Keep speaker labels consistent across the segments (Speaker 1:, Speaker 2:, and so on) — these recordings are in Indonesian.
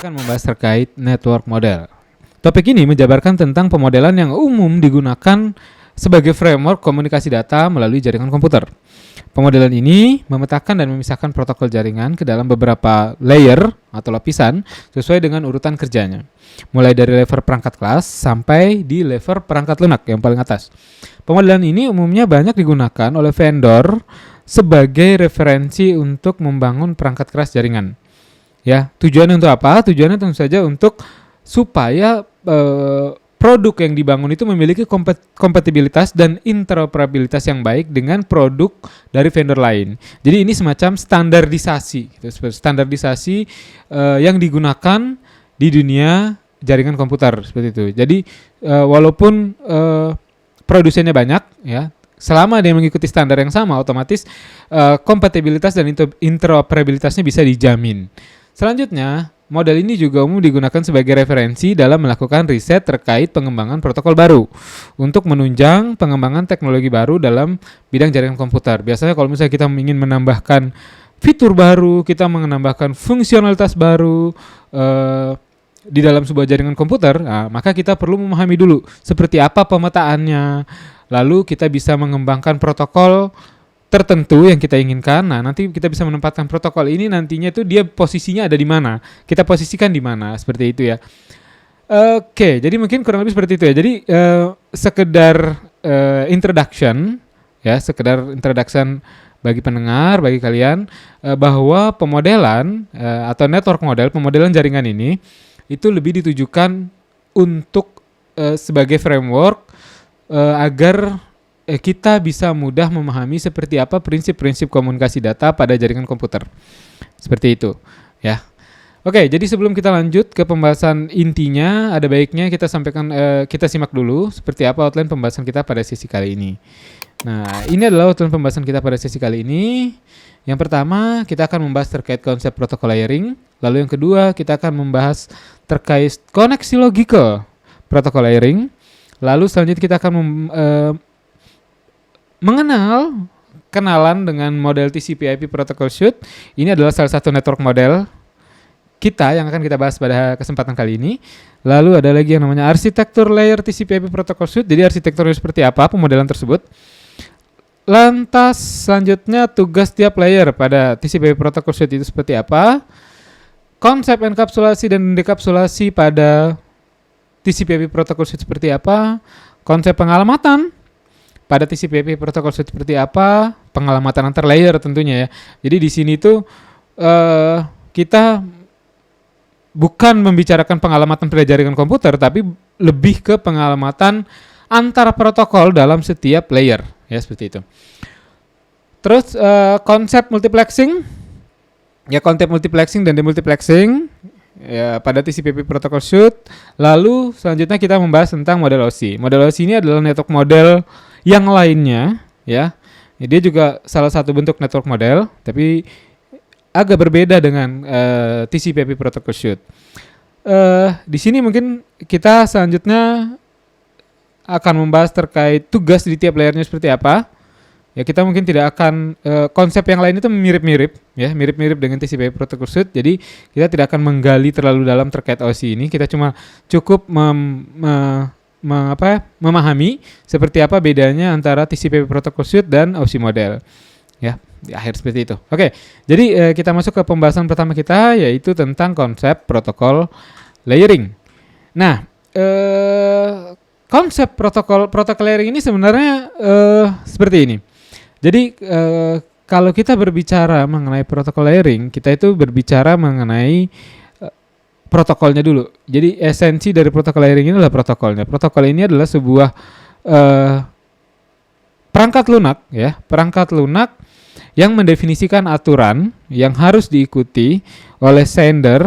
Speaker 1: kita akan membahas terkait network model. Topik ini menjabarkan tentang pemodelan yang umum digunakan sebagai framework komunikasi data melalui jaringan komputer. Pemodelan ini memetakan dan memisahkan protokol jaringan ke dalam beberapa layer atau lapisan sesuai dengan urutan kerjanya. Mulai dari level perangkat kelas sampai di level perangkat lunak yang paling atas. Pemodelan ini umumnya banyak digunakan oleh vendor sebagai referensi untuk membangun perangkat keras jaringan. Ya, tujuannya untuk apa? Tujuannya tentu saja untuk supaya produk yang dibangun itu memiliki kompatibilitas dan interoperabilitas yang baik dengan produk dari vendor lain. Jadi ini semacam standarisasi, standarisasi yang digunakan di dunia jaringan komputer seperti itu. Jadi walaupun produsennya banyak, ya, selama dia mengikuti standar yang sama, otomatis kompatibilitas dan interoperabilitasnya bisa dijamin. Selanjutnya, model ini juga umum digunakan sebagai referensi dalam melakukan riset terkait pengembangan protokol baru untuk menunjang pengembangan teknologi baru dalam bidang jaringan komputer. Biasanya kalau misalnya kita ingin menambahkan fitur baru, kita menambahkan fungsionalitas baru di dalam sebuah jaringan komputer, maka kita perlu memahami dulu seperti apa pemetaannya, lalu kita bisa mengembangkan protokol tertentu yang kita inginkan. Nah, nanti kita bisa menempatkan protokol ini nantinya itu dia posisinya ada di mana. Kita posisikan di mana, seperti itu ya. Oke, jadi mungkin kurang lebih seperti itu ya. Jadi sekedar introduction ya, sekedar introduction bagi pendengar, bagi kalian bahwa pemodelan atau network model, pemodelan jaringan ini itu lebih ditujukan untuk sebagai framework agar kita bisa mudah memahami seperti apa prinsip-prinsip komunikasi data pada jaringan komputer. Seperti itu, ya. Oke, jadi sebelum kita lanjut ke pembahasan intinya, ada baiknya kita sampaikan, kita simak dulu seperti apa outline pembahasan kita pada sesi kali ini. Nah, ini adalah outline pembahasan kita pada sesi kali ini. Yang pertama, kita akan membahas terkait konsep protokol layering. Lalu yang kedua, kita akan membahas terkait koneksi logikal protokol layering. Lalu selanjutnya kita akan kenalan dengan model TCP/IP Protocol Suite. Ini adalah salah satu network model kita yang akan kita bahas pada kesempatan kali ini. Lalu ada lagi yang namanya arsitektur layer TCP/IP Protocol Suite. Jadi arsitekturnya seperti apa pemodelan tersebut. Lantas selanjutnya tugas tiap layer pada TCP/IP Protocol Suite itu seperti apa. Konsep enkapsulasi dan dekapsulasi pada TCP/IP Protocol Suite seperti apa. Konsep pengalamatan pada TCP/IP protokol suite seperti apa, pengalamatan antar layer tentunya ya. Jadi di sini tuh kita bukan membicarakan pengalamatan pada jaringan komputer, tapi lebih ke pengalamatan antar protokol dalam setiap layer, ya seperti itu. Terus konsep multiplexing, ya konsep multiplexing dan demultiplexing ya pada TCP/IP protokol suite. Lalu selanjutnya kita membahas tentang model OSI. Model OSI ini adalah network model yang lainnya, ya. Dia juga salah satu bentuk network model, tapi agak berbeda dengan TCP/IP protocol suite. Di sini mungkin kita selanjutnya akan membahas terkait tugas di tiap layernya seperti apa. Ya, kita mungkin tidak akan konsep yang lain itu mirip-mirip, ya, mirip-mirip dengan TCP/IP protocol suite. Jadi kita tidak akan menggali terlalu dalam terkait OSI ini. Kita cuma cukup memahami seperti apa bedanya antara TCP/IP protocol suite dan OSI model, ya, di akhir seperti itu. Oke, jadi kita masuk ke pembahasan pertama kita, yaitu tentang konsep protokol layering. Nah, konsep protokol layering ini sebenarnya seperti ini. Jadi kalau kita berbicara mengenai protokol layering, kita itu berbicara mengenai protokolnya dulu. Jadi esensi dari protokol layering ini adalah protokolnya. Protokol ini adalah sebuah perangkat lunak, ya, perangkat lunak yang mendefinisikan aturan yang harus diikuti oleh sender,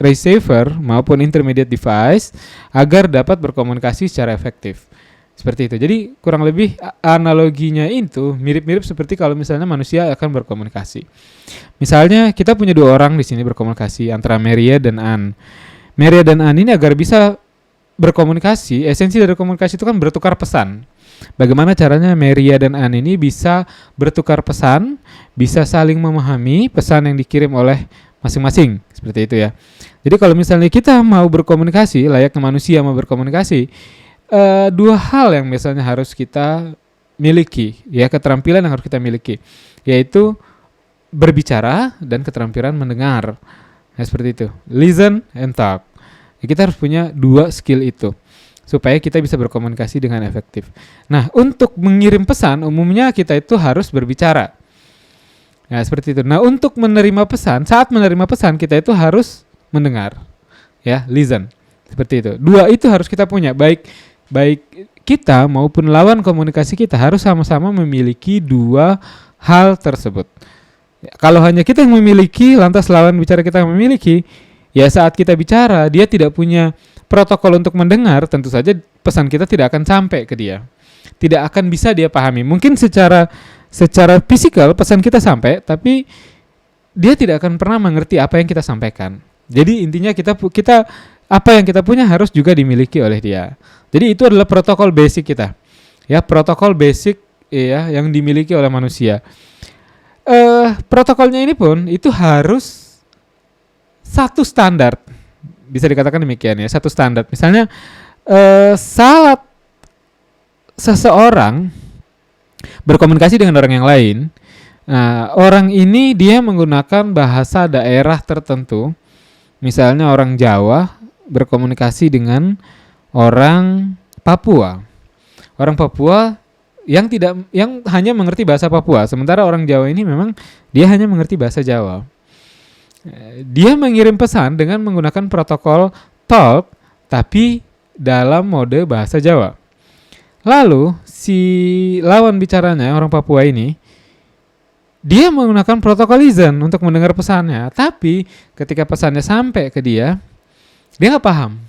Speaker 1: receiver maupun intermediate device agar dapat berkomunikasi secara efektif. Seperti itu. Jadi kurang lebih analoginya itu mirip-mirip seperti kalau misalnya manusia akan berkomunikasi. Misalnya kita punya dua orang di sini berkomunikasi antara Maria dan Ann. Maria dan Ann ini agar bisa berkomunikasi, esensi dari komunikasi itu kan bertukar pesan. Bagaimana caranya Maria dan Ann ini bisa bertukar pesan, bisa saling memahami pesan yang dikirim oleh masing-masing, seperti itu ya. Jadi kalau misalnya kita mau berkomunikasi, layaknya manusia mau berkomunikasi, dua hal yang misalnya harus kita miliki, ya, keterampilan yang harus kita miliki, yaitu berbicara dan keterampilan mendengar. Nah, seperti itu. Listen and talk. Ya, kita harus punya dua skill itu supaya kita bisa berkomunikasi dengan efektif. Nah, untuk mengirim pesan umumnya kita itu harus berbicara. Nah, seperti itu. Nah, untuk menerima pesan, saat menerima pesan kita itu harus mendengar. Ya, listen. Seperti itu. Dua itu harus kita punya, baik kita maupun lawan komunikasi kita harus sama-sama memiliki dua hal tersebut. Ya, kalau hanya kita yang memiliki, lantas lawan bicara kita yang memiliki, ya saat kita bicara dia tidak punya protokol untuk mendengar, tentu saja pesan kita tidak akan sampai ke dia. Tidak akan bisa dia pahami. Mungkin secara fisikal pesan kita sampai, tapi dia tidak akan pernah mengerti apa yang kita sampaikan. Jadi intinya kita apa yang kita punya harus juga dimiliki oleh dia. Jadi itu adalah protokol basic kita. Ya, protokol basic ya yang dimiliki oleh manusia. Protokolnya ini pun itu harus satu standar. Bisa dikatakan demikian ya, satu standar. Misalnya saat seseorang berkomunikasi dengan orang yang lain, nah, orang ini dia menggunakan bahasa daerah tertentu. Misalnya orang Jawa berkomunikasi dengan orang Papua. Orang Papua yang hanya mengerti bahasa Papua, sementara orang Jawa ini memang dia hanya mengerti bahasa Jawa. Dia mengirim pesan dengan menggunakan protokol talk tapi dalam mode bahasa Jawa. Lalu si lawan bicaranya orang Papua ini dia menggunakan protokol listen untuk mendengar pesannya, tapi ketika pesannya sampai ke dia nggak paham.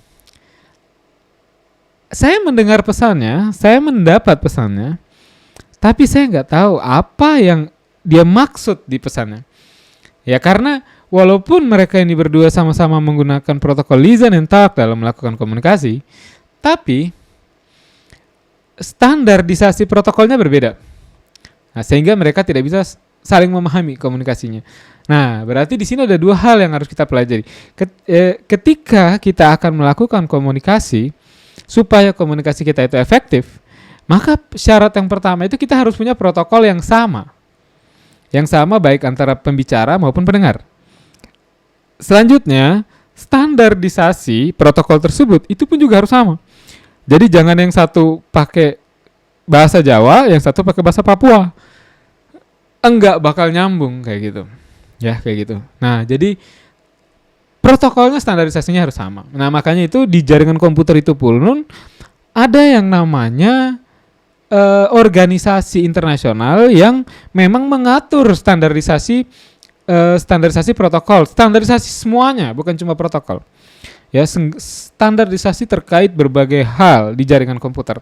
Speaker 1: Saya mendengar pesannya, saya mendapat pesannya, tapi saya nggak tahu apa yang dia maksud di pesannya. Ya karena walaupun mereka ini berdua sama-sama menggunakan protokol listen and talk dalam melakukan komunikasi, tapi standarisasi protokolnya berbeda. Nah, sehingga mereka tidak bisa saling memahami komunikasinya. Nah, berarti di sini ada dua hal yang harus kita pelajari. Ketika kita akan melakukan komunikasi, supaya komunikasi kita itu efektif, maka syarat yang pertama itu kita harus punya protokol yang sama. Yang sama baik antara pembicara maupun pendengar. Selanjutnya, standarisasi protokol tersebut itu pun juga harus sama. Jadi jangan yang satu pakai bahasa Jawa, yang satu pakai bahasa Papua. Enggak bakal nyambung kayak gitu. Ya, kayak gitu. Nah, jadi protokolnya standarisasinya harus sama. Nah, makanya itu di jaringan komputer itu pun ada yang namanya organisasi internasional yang memang mengatur standarisasi protokol, standarisasi semuanya, bukan cuma protokol. Ya, standarisasi terkait berbagai hal di jaringan komputer.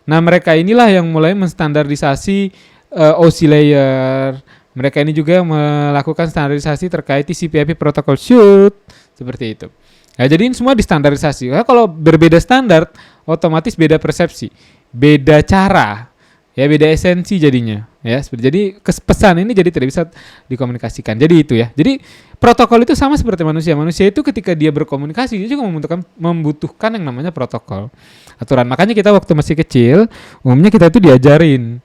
Speaker 1: Nah, mereka inilah yang mulai menstandarisasi OSI layer. Mereka ini juga melakukan standarisasi terkait TCP/IP protokol suite, seperti itu. Nah, jadi ini semua distandarisasi. Nah, kalau berbeda standar, otomatis beda persepsi, beda cara, ya beda esensi jadinya. Ya, jadi pesan ini jadi tidak bisa dikomunikasikan. Jadi itu ya. Jadi protokol itu sama seperti manusia. Manusia itu ketika dia berkomunikasi dia juga membutuhkan yang namanya protokol, aturan. Makanya kita waktu masih kecil, umumnya kita itu diajarin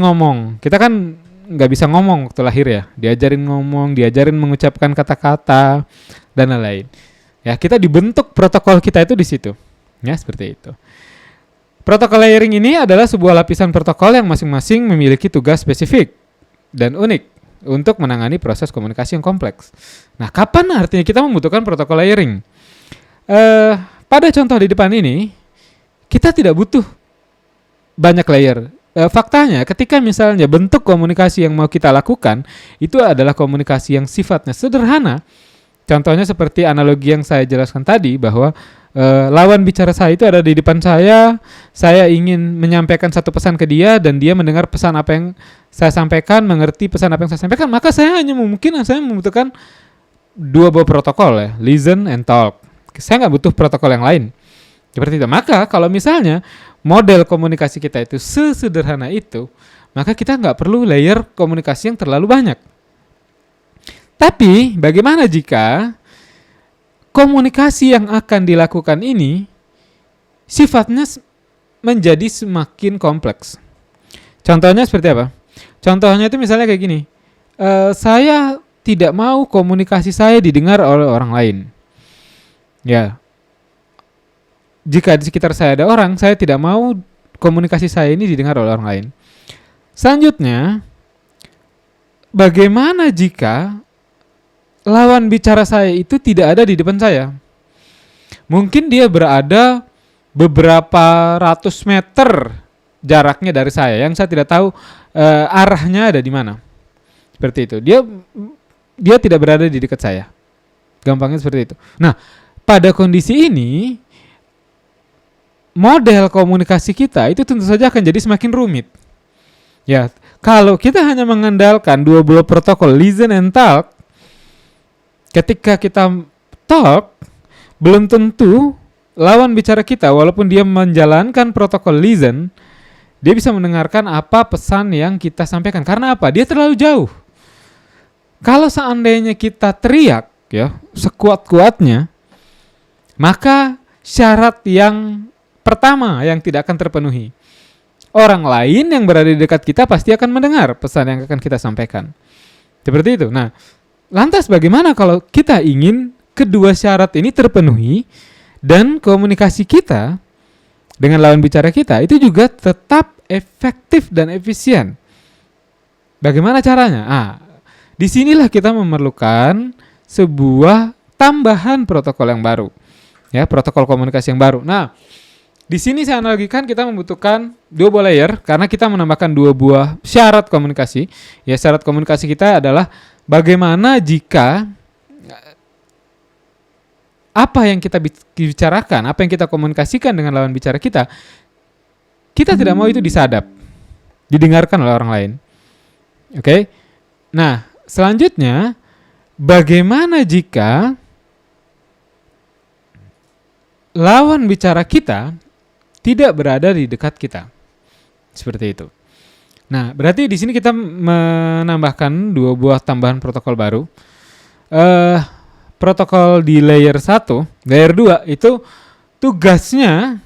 Speaker 1: ngomong. Kita kan nggak bisa ngomong waktu lahir ya. Diajarin ngomong, diajarin mengucapkan kata-kata dan lain-lain. Ya, kita dibentuk protokol kita itu di situ. Ya, seperti itu. Protokol layering ini adalah sebuah lapisan protokol yang masing-masing memiliki tugas spesifik dan unik untuk menangani proses komunikasi yang kompleks. Nah, kapan artinya kita membutuhkan protokol layering? Pada contoh di depan ini, kita tidak butuh banyak layer. Faktanya, ketika misalnya bentuk komunikasi yang mau kita lakukan itu adalah komunikasi yang sifatnya sederhana. Contohnya seperti analogi yang saya jelaskan tadi, bahwa lawan bicara saya itu ada di depan saya ingin menyampaikan satu pesan ke dia dan dia mendengar pesan apa yang saya sampaikan, mengerti pesan apa yang saya sampaikan, maka saya membutuhkan dua buah protokol ya, listen and talk. Saya nggak butuh protokol yang lain. Seperti itu. Maka kalau misalnya model komunikasi kita itu sesederhana itu, maka kita nggak perlu layer komunikasi yang terlalu banyak. Tapi bagaimana jika komunikasi yang akan dilakukan ini sifatnya menjadi semakin kompleks. Contohnya seperti apa? Contohnya itu misalnya kayak gini. Saya tidak mau komunikasi saya didengar oleh orang lain. Ya. Jika di sekitar saya ada orang, saya tidak mau komunikasi saya ini didengar oleh orang lain. Selanjutnya, bagaimana jika lawan bicara saya itu tidak ada di depan saya? Mungkin dia berada beberapa ratus meter jaraknya dari saya, yang saya tidak tahu arahnya ada di mana. Seperti itu. Dia tidak berada di dekat saya. Gampangnya seperti itu. Nah, pada kondisi ini, model komunikasi kita itu tentu saja akan jadi semakin rumit. Ya, kalau kita hanya mengandalkan dua buah protokol listen and talk, ketika kita talk, belum tentu lawan bicara kita, walaupun dia menjalankan protokol listen, dia bisa mendengarkan apa pesan yang kita sampaikan. Karena apa? Dia terlalu jauh. Kalau seandainya kita teriak, ya, sekuat-kuatnya, maka syarat yang pertama yang tidak akan terpenuhi. Orang lain yang berada di dekat kita pasti akan mendengar pesan yang akan kita sampaikan. Seperti itu. Nah, lantas bagaimana kalau kita ingin kedua syarat ini terpenuhi dan komunikasi kita dengan lawan bicara kita itu juga tetap efektif dan efisien? Bagaimana caranya? Disinilah kita memerlukan sebuah tambahan protokol yang baru, ya, protokol komunikasi yang baru. Nah, di sini saya analogikan kita membutuhkan dua buah layer karena kita menambahkan dua buah syarat komunikasi. Ya, syarat komunikasi kita adalah bagaimana jika apa yang kita bicarakan, apa yang kita komunikasikan dengan lawan bicara kita tidak mau itu disadap, didengarkan oleh orang lain. Oke? Nah, selanjutnya, bagaimana jika lawan bicara kita tidak berada di dekat kita? Seperti itu. Nah, berarti di sini kita menambahkan dua buah tambahan protokol baru. Protokol di layer 1, layer 2 itu tugasnya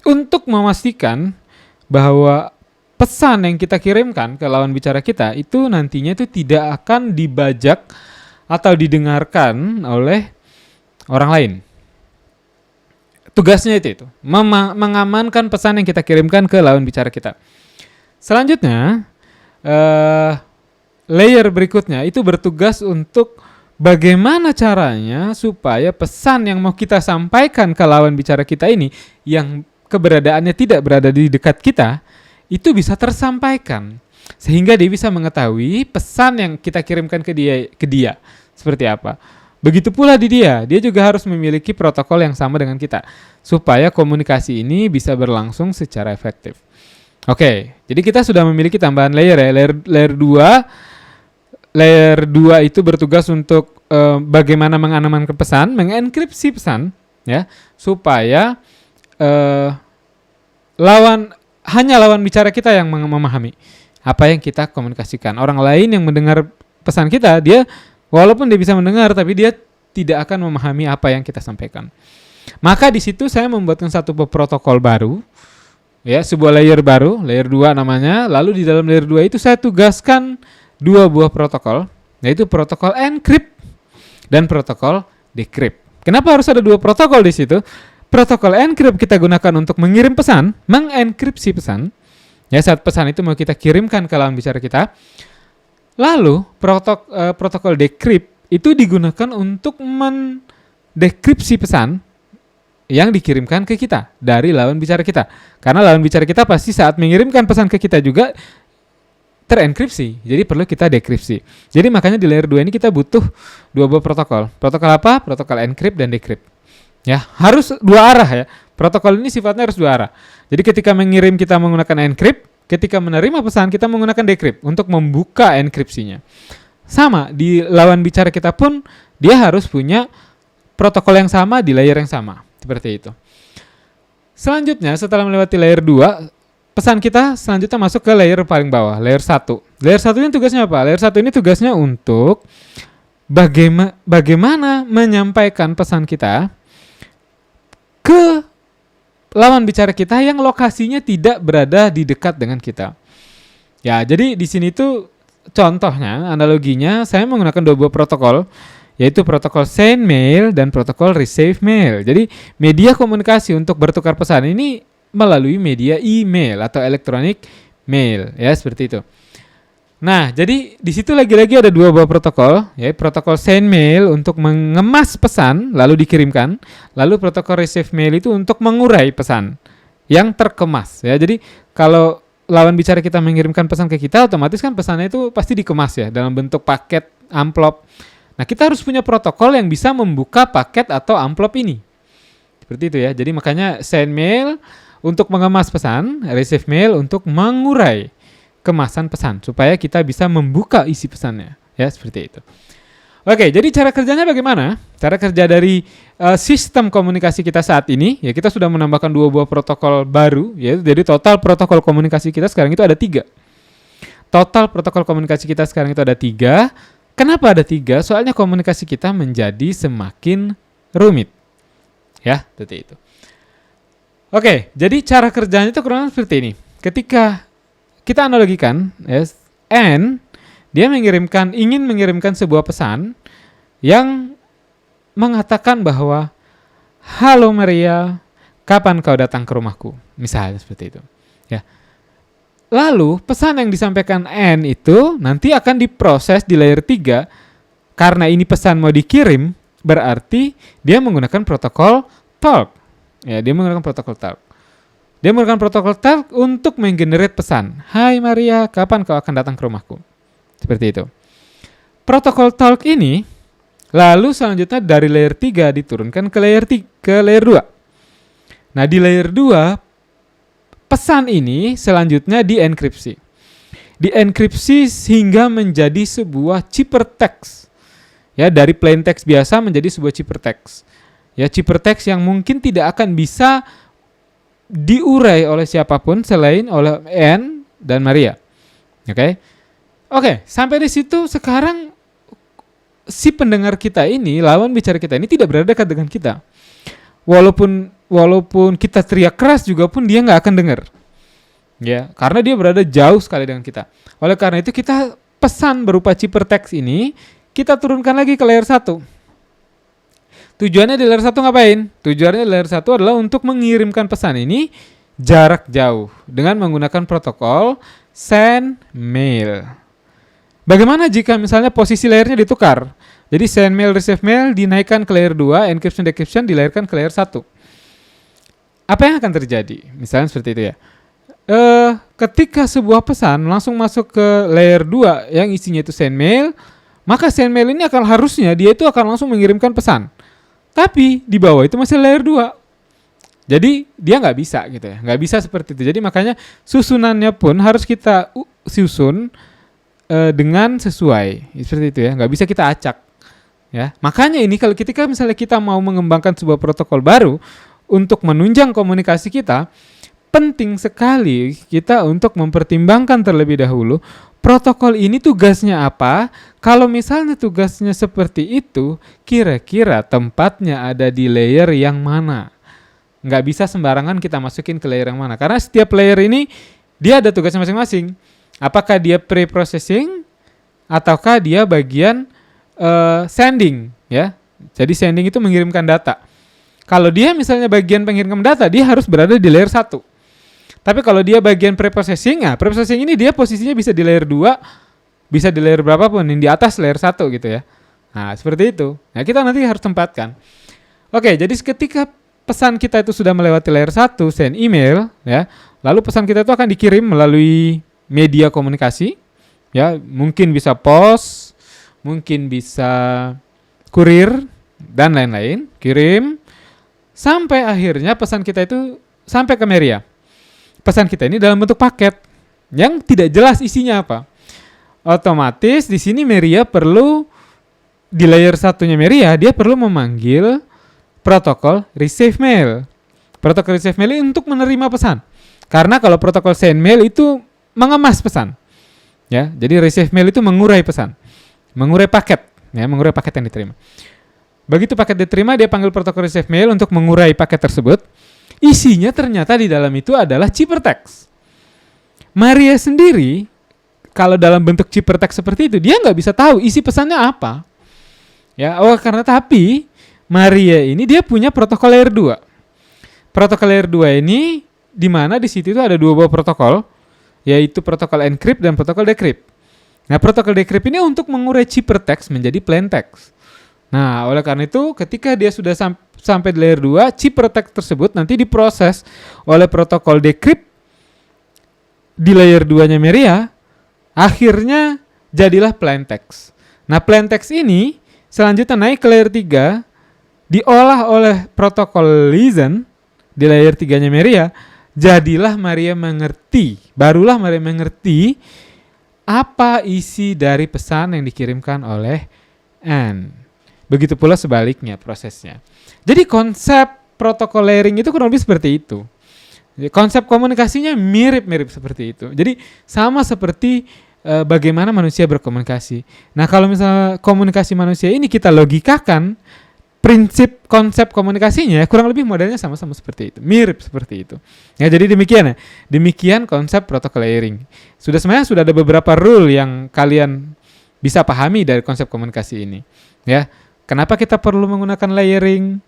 Speaker 1: untuk memastikan bahwa pesan yang kita kirimkan ke lawan bicara kita itu nantinya itu tidak akan dibajak atau didengarkan oleh orang lain. Tugasnya itu mengamankan pesan yang kita kirimkan ke lawan bicara kita. Selanjutnya, layer berikutnya itu bertugas untuk bagaimana caranya supaya pesan yang mau kita sampaikan ke lawan bicara kita ini yang keberadaannya tidak berada di dekat kita itu bisa tersampaikan sehingga dia bisa mengetahui pesan yang kita kirimkan ke dia seperti apa. Begitu pula di dia juga harus memiliki protokol yang sama dengan kita supaya komunikasi ini bisa berlangsung secara efektif. Oke, jadi kita sudah memiliki tambahan layer ya, layer 2. Layer 2 itu bertugas untuk bagaimana mengamankan pesan, mengenkripsi pesan ya, supaya hanya lawan bicara kita yang memahami apa yang kita komunikasikan. Orang lain yang mendengar pesan kita, dia walaupun dia bisa mendengar, tapi dia tidak akan memahami apa yang kita sampaikan. Maka di situ saya membuatkan satu protokol baru, ya, sebuah layer baru, layer 2 namanya. Lalu di dalam layer 2 itu saya tugaskan dua buah protokol, yaitu protokol encrypt dan protokol decrypt. Kenapa harus ada dua protokol di situ? Protokol encrypt kita gunakan untuk mengirim pesan, mengenkripsi pesan. Ya, saat pesan itu mau kita kirimkan ke lawan bicara kita. Lalu protokol decrypt itu digunakan untuk mendekripsi pesan yang dikirimkan ke kita dari lawan bicara kita. Karena lawan bicara kita pasti saat mengirimkan pesan ke kita juga terenkripsi. Jadi perlu kita dekripsi. Jadi makanya di layer 2 ini kita butuh dua buah protokol. Protokol apa? Protokol encrypt dan decrypt. Ya, harus dua arah ya. Protokol ini sifatnya harus dua arah. Jadi ketika mengirim kita menggunakan encrypt, ketika menerima pesan kita menggunakan decrypt untuk membuka enkripsinya. Sama, di lawan bicara kita pun dia harus punya protokol yang sama di layer yang sama. Seperti itu. Selanjutnya setelah melewati layer 2, pesan kita selanjutnya masuk ke layer paling bawah, layer 1. Layer 1 ini tugasnya apa? Layer 1 ini tugasnya untuk bagaimana menyampaikan pesan kita ke lawan bicara kita yang lokasinya tidak berada di dekat dengan kita. Ya, jadi di sini tuh contohnya, analoginya saya menggunakan dua buah protokol, yaitu protokol send mail dan protokol receive mail. Jadi media komunikasi untuk bertukar pesan ini melalui media email atau electronic mail, ya seperti itu. Nah, jadi di situ lagi-lagi ada dua buah protokol, ya, protokol send mail untuk mengemas pesan lalu dikirimkan, lalu protokol receive mail itu untuk mengurai pesan yang terkemas, ya. Jadi kalau lawan bicara kita mengirimkan pesan ke kita, otomatis kan pesannya itu pasti dikemas ya dalam bentuk paket, amplop. Nah, kita harus punya protokol yang bisa membuka paket atau amplop ini. Seperti itu ya. Jadi makanya send mail untuk mengemas pesan, receive mail untuk mengurai kemasan pesan supaya kita bisa membuka isi pesannya, ya seperti itu. Oke, jadi cara kerjanya bagaimana? Cara kerja dari sistem komunikasi kita saat ini, ya kita sudah menambahkan dua buah protokol baru, ya. Jadi total protokol komunikasi kita sekarang itu ada 3. Total protokol komunikasi kita sekarang itu ada 3. Kenapa ada 3? Soalnya komunikasi kita menjadi semakin rumit, ya seperti itu. Oke, jadi cara kerjanya itu kurang seperti ini. Ketika kita analogikan, yes, N dia ingin mengirimkan sebuah pesan yang mengatakan bahwa halo Maria, kapan kau datang ke rumahku? Misalnya seperti itu. Ya. Lalu pesan yang disampaikan N itu nanti akan diproses di layer 3. Karena ini pesan mau dikirim, berarti dia menggunakan protokol talk. Ya, dia menggunakan protokol talk. Dia menggunakan protokol talk untuk menggenerate pesan. Hai Maria, kapan kau akan datang ke rumahku? Seperti itu. Protokol talk ini lalu selanjutnya dari layer 3 diturunkan ke layer 2. Nah, di layer 2 pesan ini selanjutnya dienkripsi. Dienkripsi hingga menjadi sebuah ciphertext. Ya, dari plain text biasa menjadi sebuah ciphertext. Ya, ciphertext yang mungkin tidak akan bisa diurai oleh siapapun selain oleh N dan Maria. Oke, sampai di situ sekarang si pendengar kita ini, lawan bicara kita ini tidak berada dekat dengan kita. Walaupun kita teriak keras juga pun dia nggak akan dengar. Ya, karena dia berada jauh sekali dengan kita. Oleh karena itu kita pesan berupa ciphertext ini kita turunkan lagi ke layer 1. Tujuannya di layer 1 ngapain? Tujuannya di layer 1 adalah untuk mengirimkan pesan ini jarak jauh dengan menggunakan protokol send mail. Bagaimana jika misalnya posisi layernya ditukar? Jadi send mail, receive mail dinaikkan ke layer 2, encryption, decryption dilahirkan ke layer 1. Apa yang akan terjadi? Misalnya seperti itu ya. Ketika sebuah pesan langsung masuk ke layer 2 yang isinya itu send mail, maka send mail ini harusnya dia itu akan langsung mengirimkan pesan. Tapi di bawah itu masih layer 2. Jadi dia nggak bisa gitu ya. Nggak bisa seperti itu. Jadi makanya susunannya pun harus kita susun dengan sesuai. Seperti itu ya. Nggak bisa kita acak. Ya. Makanya ini kalau ketika misalnya kita mau mengembangkan sebuah protokol baru untuk menunjang komunikasi kita, penting sekali kita untuk mempertimbangkan terlebih dahulu protokol ini tugasnya apa. Kalau misalnya tugasnya seperti itu, kira-kira tempatnya ada di layer yang mana. Nggak bisa sembarangan kita masukin ke layer yang mana. Karena setiap layer ini dia ada tugasnya masing-masing. Apakah dia pre-processing ataukah dia bagian sending, ya. Jadi sending itu mengirimkan data. Kalau dia misalnya bagian pengirim data, dia harus berada di layer 1. Tapi kalau dia bagian pre-processing, pre-processing ini dia posisinya bisa di layer 2, bisa di layer berapapun, yang di atas layer 1 gitu ya. Nah, seperti itu. Nah, kita nanti harus tempatkan. Oke, jadi ketika pesan kita itu sudah melewati layer 1, send email, ya. Lalu pesan kita itu akan dikirim melalui media komunikasi, ya. Mungkin bisa pos, mungkin bisa kurir, dan lain-lain. Kirim, sampai akhirnya pesan kita itu sampai ke Maria. Pesan kita ini dalam bentuk paket yang tidak jelas isinya apa. Otomatis di sini Maria perlu di layer satunya Maria dia perlu memanggil protokol receive mail. Protokol receive mail ini untuk menerima pesan. Karena kalau protokol send mail itu mengemas pesan. Ya, jadi receive mail itu mengurai pesan. Mengurai paket. ya, mengurai paket yang diterima. Begitu paket diterima, dia panggil protokol receive mail untuk mengurai paket tersebut. Isinya ternyata di dalam itu adalah ciphertext. Maria sendiri, kalau dalam bentuk ciphertext seperti itu, dia nggak bisa tahu isi pesannya apa. Ya, karena tapi Maria ini dia punya protokol layer 2. Protokol layer 2 ini di mana di situ itu ada dua buah protokol, yaitu protokol encrypt dan protokol decrypt. Nah, protokol decrypt ini untuk mengurai ciphertext menjadi plain text. Nah, oleh karena itu ketika dia sudah sampai di layer 2, ciphertext tersebut nanti diproses oleh protokol decrypt di layer 2-nya Maria, akhirnya jadilah plain text. Nah, plain text ini selanjutnya naik ke layer 3, diolah oleh protokol listen di layer 3-nya Maria, jadilah Maria mengerti. Barulah Maria mengerti apa isi dari pesan yang dikirimkan oleh Anne. Begitu pula sebaliknya prosesnya. Jadi konsep protokol layering itu kurang lebih seperti itu. Konsep komunikasinya mirip-mirip seperti itu. Jadi sama seperti bagaimana manusia berkomunikasi. Nah, kalau misalnya komunikasi manusia ini kita logikakan, prinsip konsep komunikasinya kurang lebih modelnya sama-sama seperti itu, mirip seperti itu. Ya, jadi demikian ya. Demikian konsep protokol layering. Sebenarnya sudah ada beberapa rule yang kalian bisa pahami dari konsep komunikasi ini. Ya, kenapa kita perlu menggunakan layering?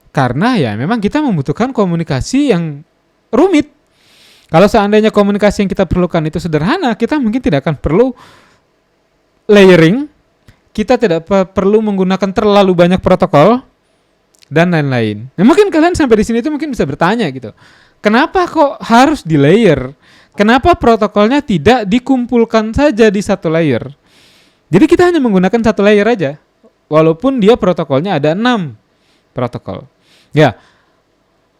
Speaker 1: Karena ya memang kita membutuhkan komunikasi yang rumit. Kalau seandainya komunikasi yang kita perlukan itu sederhana, kita mungkin tidak akan perlu layering. Kita tidak perlu menggunakan terlalu banyak protokol dan lain-lain. Nah, mungkin kalian sampai di sini itu mungkin bisa bertanya gitu. Kenapa kok harus di layer? Kenapa protokolnya tidak dikumpulkan saja di satu layer? Jadi kita hanya menggunakan satu layer aja. Walaupun dia protokolnya ada 6 protokol. Ya.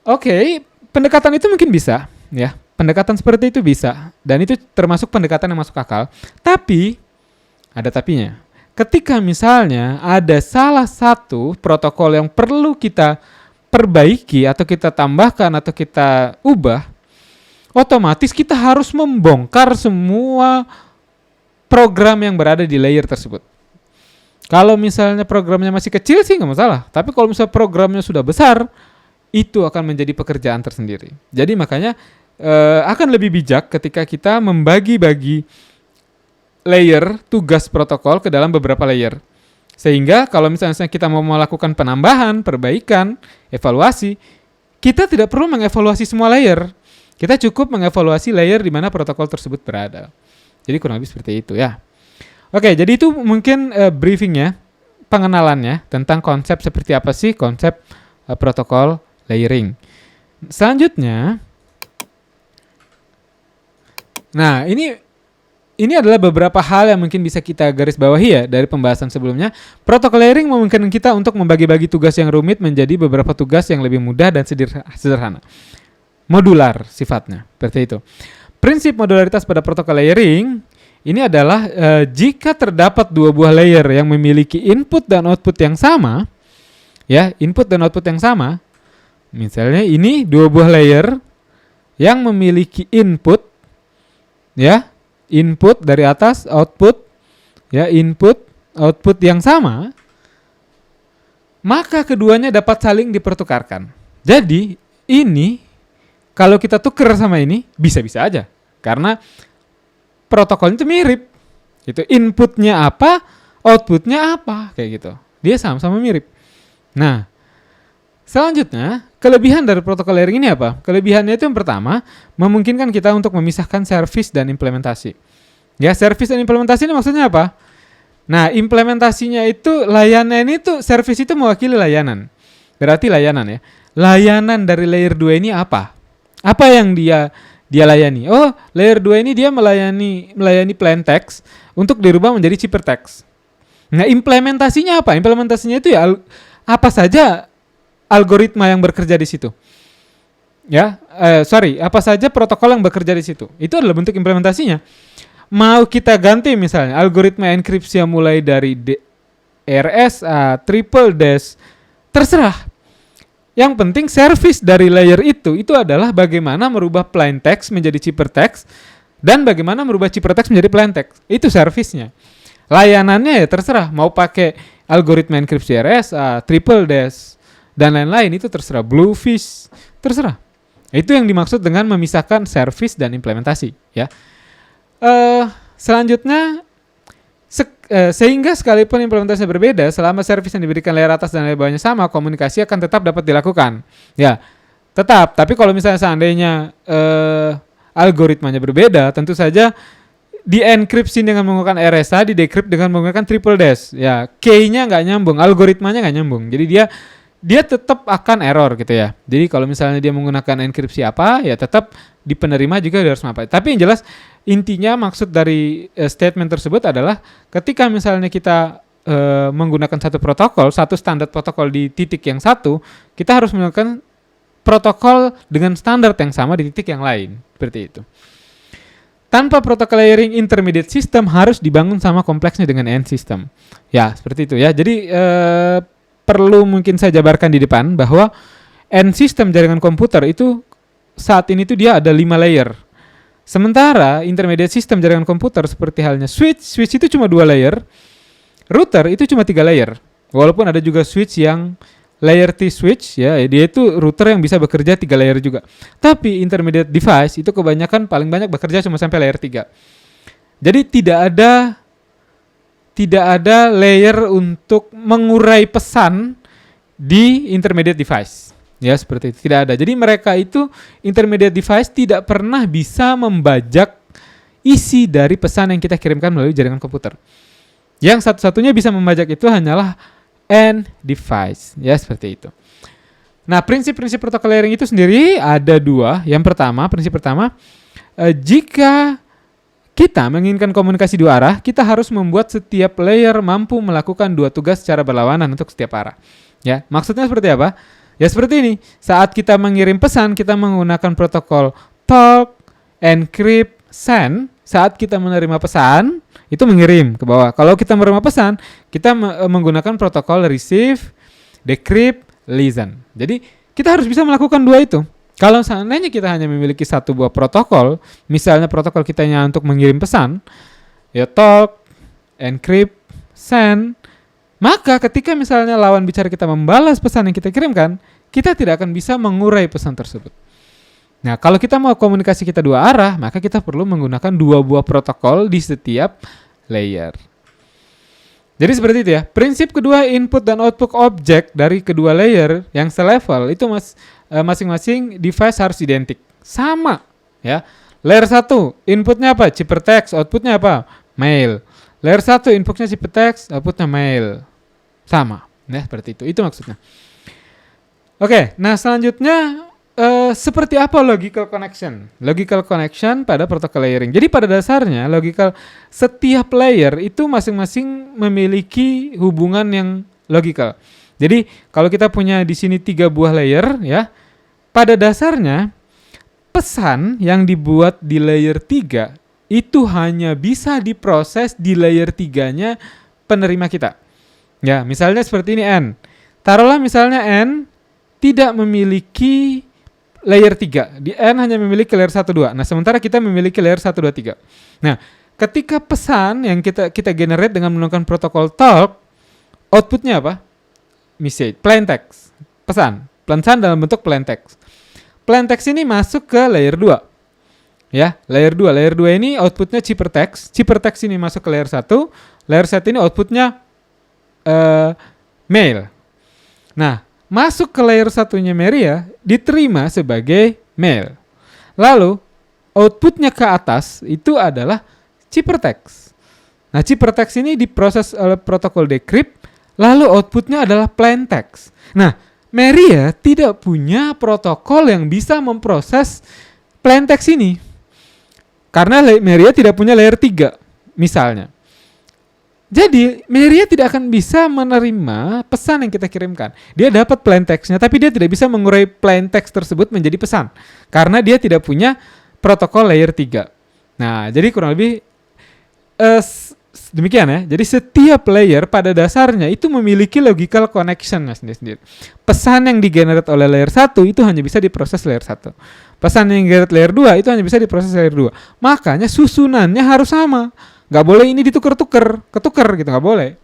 Speaker 1: Oke, pendekatan itu mungkin bisa, ya. Pendekatan seperti itu bisa dan itu termasuk pendekatan yang masuk akal. Tapi ada tapinya. Ketika misalnya ada salah satu protokol yang perlu kita perbaiki atau kita tambahkan atau kita ubah, otomatis kita harus membongkar semua program yang berada di layer tersebut. Kalau misalnya programnya masih kecil sih nggak masalah, tapi kalau misalnya programnya sudah besar, itu akan menjadi pekerjaan tersendiri. Jadi makanya akan lebih bijak ketika kita membagi-bagi layer tugas protokol ke dalam beberapa layer. Sehingga kalau misalnya kita mau melakukan penambahan, perbaikan, evaluasi, kita tidak perlu mengevaluasi semua layer. Kita cukup mengevaluasi layer di mana protokol tersebut berada. Jadi kurang lebih seperti itu ya. Oke, jadi itu mungkin briefingnya, pengenalannya tentang konsep seperti apa sih konsep protokol layering. Selanjutnya, nah ini adalah beberapa hal yang mungkin bisa kita garis bawahi ya dari pembahasan sebelumnya. Protokol layering memungkinkan kita untuk membagi-bagi tugas yang rumit menjadi beberapa tugas yang lebih mudah dan sederhana. Modular sifatnya, seperti itu. Prinsip modularitas pada protokol layering ini adalah jika terdapat dua buah layer yang memiliki input dan output yang sama, ya, input dan output yang sama. Misalnya ini dua buah layer yang memiliki input, ya, input dari atas, output, ya, input, output yang sama, maka keduanya dapat saling dipertukarkan. Jadi ini kalau kita tuker sama ini bisa-bisa aja, karena protokolnya itu mirip. Itu inputnya apa, outputnya apa, kayak gitu. Dia sama-sama mirip. Nah, selanjutnya kelebihan dari protokol layering ini apa? Kelebihannya itu yang pertama, memungkinkan kita untuk memisahkan service dan implementasi. Ya, service dan implementasi ini maksudnya apa? Nah, implementasinya itu layanan itu, service itu mewakili layanan. Berarti layanan ya. Layanan dari layer 2 ini apa? Apa yang dia layani? Oh, layer 2 ini dia melayani plain text untuk dirubah menjadi ciphertext. Nah, implementasinya apa? Implementasinya itu ya apa saja algoritma yang bekerja di situ. Ya, apa saja protokol yang bekerja di situ. Itu adalah bentuk implementasinya. Mau kita ganti misalnya algoritma enkripsi yang mulai dari RSA, triple dash, terserah. Yang penting service dari layer itu adalah bagaimana merubah plain text menjadi ciphertext dan bagaimana merubah ciphertext menjadi plain text. Itu service-nya. Layanannya ya terserah, mau pakai algoritma enkripsi RSA, triple dash, dan lain-lain itu terserah, Bluefish, terserah. Itu yang dimaksud dengan memisahkan service dan implementasi, ya. Selanjutnya, sehingga sekalipun implementasinya berbeda, selama service yang diberikan layer atas dan layer bawahnya sama, komunikasi akan tetap dapat dilakukan. Ya, tetap. Tapi kalau misalnya seandainya algoritmanya berbeda, tentu saja di-encryption dengan menggunakan RSA, di-decrypt dengan menggunakan triple dash. Ya, key-nya nggak nyambung, algoritmanya nggak nyambung. Jadi dia tetap akan error gitu ya. Jadi kalau misalnya dia menggunakan enkripsi apa, ya tetap di penerima juga dia harus apa. Tapi yang jelas intinya maksud dari statement tersebut adalah ketika misalnya kita menggunakan satu protokol, satu standar protokol di titik yang satu, kita harus menggunakan protokol dengan standar yang sama di titik yang lain. Seperti itu. Tanpa protokol layering, intermediate system harus dibangun sama kompleksnya dengan end system. Ya, seperti itu ya. Jadi perlu mungkin saya jabarkan di depan bahwa end system jaringan komputer itu saat ini tuh dia ada 5 layer. Sementara intermediate system jaringan komputer seperti halnya switch itu cuma 2 layer. Router itu cuma 3 layer. Walaupun ada juga switch yang layer T switch ya, dia itu router yang bisa bekerja 3 layer juga. Tapi intermediate device itu kebanyakan paling banyak bekerja cuma sampai layer 3. Jadi tidak ada layer untuk mengurai pesan di intermediate device. Ya, seperti itu. Tidak ada. Jadi mereka itu intermediate device tidak pernah bisa membajak isi dari pesan yang kita kirimkan melalui jaringan komputer. Yang satu-satunya bisa membajak itu hanyalah end device. Ya, seperti itu. Nah, prinsip-prinsip protokol layering itu sendiri ada 2. Yang pertama, prinsip pertama, jika kita menginginkan komunikasi 2 arah, kita harus membuat setiap layer mampu melakukan 2 tugas secara berlawanan untuk setiap arah. Ya, maksudnya seperti apa? Ya seperti ini. Saat kita mengirim pesan, kita menggunakan protokol talk, encrypt, send. Saat kita menerima pesan, itu mengirim ke bawah. Kalau kita menerima pesan, kita menggunakan protokol receive, decrypt, listen. Jadi kita harus bisa melakukan 2 itu. Kalau seandainya kita hanya memiliki satu buah protokol, misalnya protokol kita hanya untuk mengirim pesan, ya talk, encrypt, send, maka ketika misalnya lawan bicara kita membalas pesan yang kita kirimkan, kita tidak akan bisa mengurai pesan tersebut. Nah, kalau kita mau komunikasi kita 2 arah, maka kita perlu menggunakan 2 buah protokol di setiap layer. Jadi seperti itu ya. Prinsip kedua, input dan output objek dari kedua layer yang selevel itu masing-masing device harus identik. Sama ya. Layer 1 inputnya apa? Ciphertext, outputnya apa? Mail. Layer 1 inputnya ciphertext, outputnya mail. Sama. Ya, seperti itu. Itu maksudnya. Oke, nah selanjutnya seperti apa logical connection? Logical connection pada protokol layering. Jadi pada dasarnya setiap layer itu masing-masing memiliki hubungan yang logical. Jadi kalau kita punya di sini 3 buah layer ya, pada dasarnya pesan yang dibuat di layer 3 itu hanya bisa diproses di layer 3-nya penerima kita. Ya, misalnya seperti ini N. Taruhlah misalnya N tidak memiliki layer 3. Di N hanya memiliki layer 1, 2. Nah, sementara kita memiliki layer 1, 2, 3. Nah, ketika pesan yang kita generate dengan menggunakan protokol talk, outputnya apa? Message, plain text. Pesan dalam bentuk plain text. Plain text ini masuk ke layer 2. Ya, layer 2. Layer 2 ini outputnya ciphertext. Ciphertext ini masuk ke layer 1. Layer 1 ini outputnya mail. Nah, masuk ke layer 1-nya Maria diterima sebagai mail. Lalu outputnya ke atas itu adalah ciphertext. Nah, ciphertext ini diproses oleh protokol decrypt, lalu outputnya adalah plain text. Nah, Maria tidak punya protokol yang bisa memproses plain text ini. Karena Maria tidak punya layer 3 misalnya. Jadi, Maria tidak akan bisa menerima pesan yang kita kirimkan. Dia dapat plain text-nya, tapi dia tidak bisa mengurai plain text tersebut menjadi pesan. Karena dia tidak punya protokol layer 3. Nah, jadi kurang lebih demikian ya. Jadi setiap layer pada dasarnya itu memiliki logical connection-nya sendiri-sendiri. Pesan yang digenerate oleh layer 1 itu hanya bisa diproses layer 1. Pesan yang digenerate layer 2 itu hanya bisa diproses layer 2. Makanya susunannya harus sama. Nggak boleh ini ketuker gitu, nggak boleh.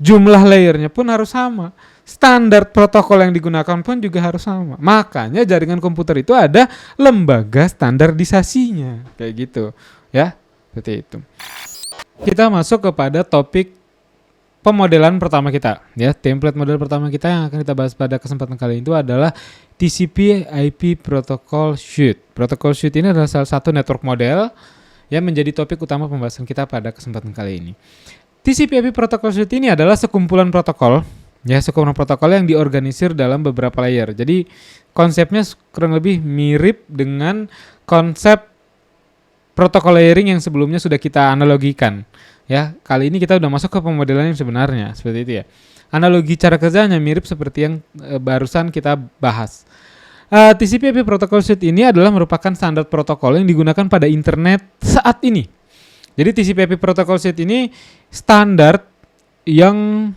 Speaker 1: Jumlah layernya pun harus sama. Standar protokol yang digunakan pun juga harus sama. Makanya jaringan komputer itu ada lembaga standarisasinya, kayak gitu, ya, seperti itu. Kita masuk kepada topik pemodelan pertama kita, ya. Template model pertama kita yang akan kita bahas pada kesempatan kali ini itu adalah TCP/IP Protocol Suite. Protocol Suite ini adalah salah satu network model yang menjadi topik utama pembahasan kita pada kesempatan kali ini. TCP/IP Protocol Suite ini adalah sekumpulan protokol, ya, sekumpulan protokol yang diorganisir dalam beberapa layer. Jadi konsepnya kurang lebih mirip dengan konsep protokol layering yang sebelumnya sudah kita analogikan. Ya, kali ini kita udah masuk ke pemodelan yang sebenarnya, seperti itu ya. Analogi cara kerjanya mirip seperti yang barusan kita bahas. TCP/IP Protocol Suite ini adalah merupakan standar protokol yang digunakan pada internet saat ini. Jadi TCP/IP Protocol Suite ini standar yang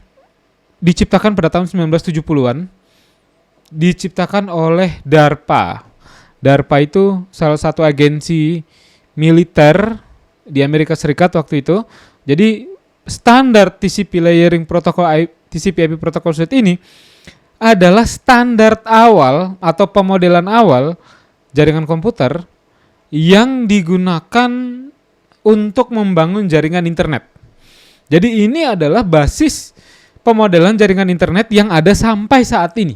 Speaker 1: diciptakan pada tahun 1970-an, diciptakan oleh DARPA. DARPA itu salah satu agensi militer di Amerika Serikat waktu itu. Jadi standar TCP layering protokol TCP/IP Protocol Suite ini adalah standar awal atau pemodelan awal jaringan komputer yang digunakan untuk membangun jaringan internet. Jadi ini adalah basis pemodelan jaringan internet yang ada sampai saat ini.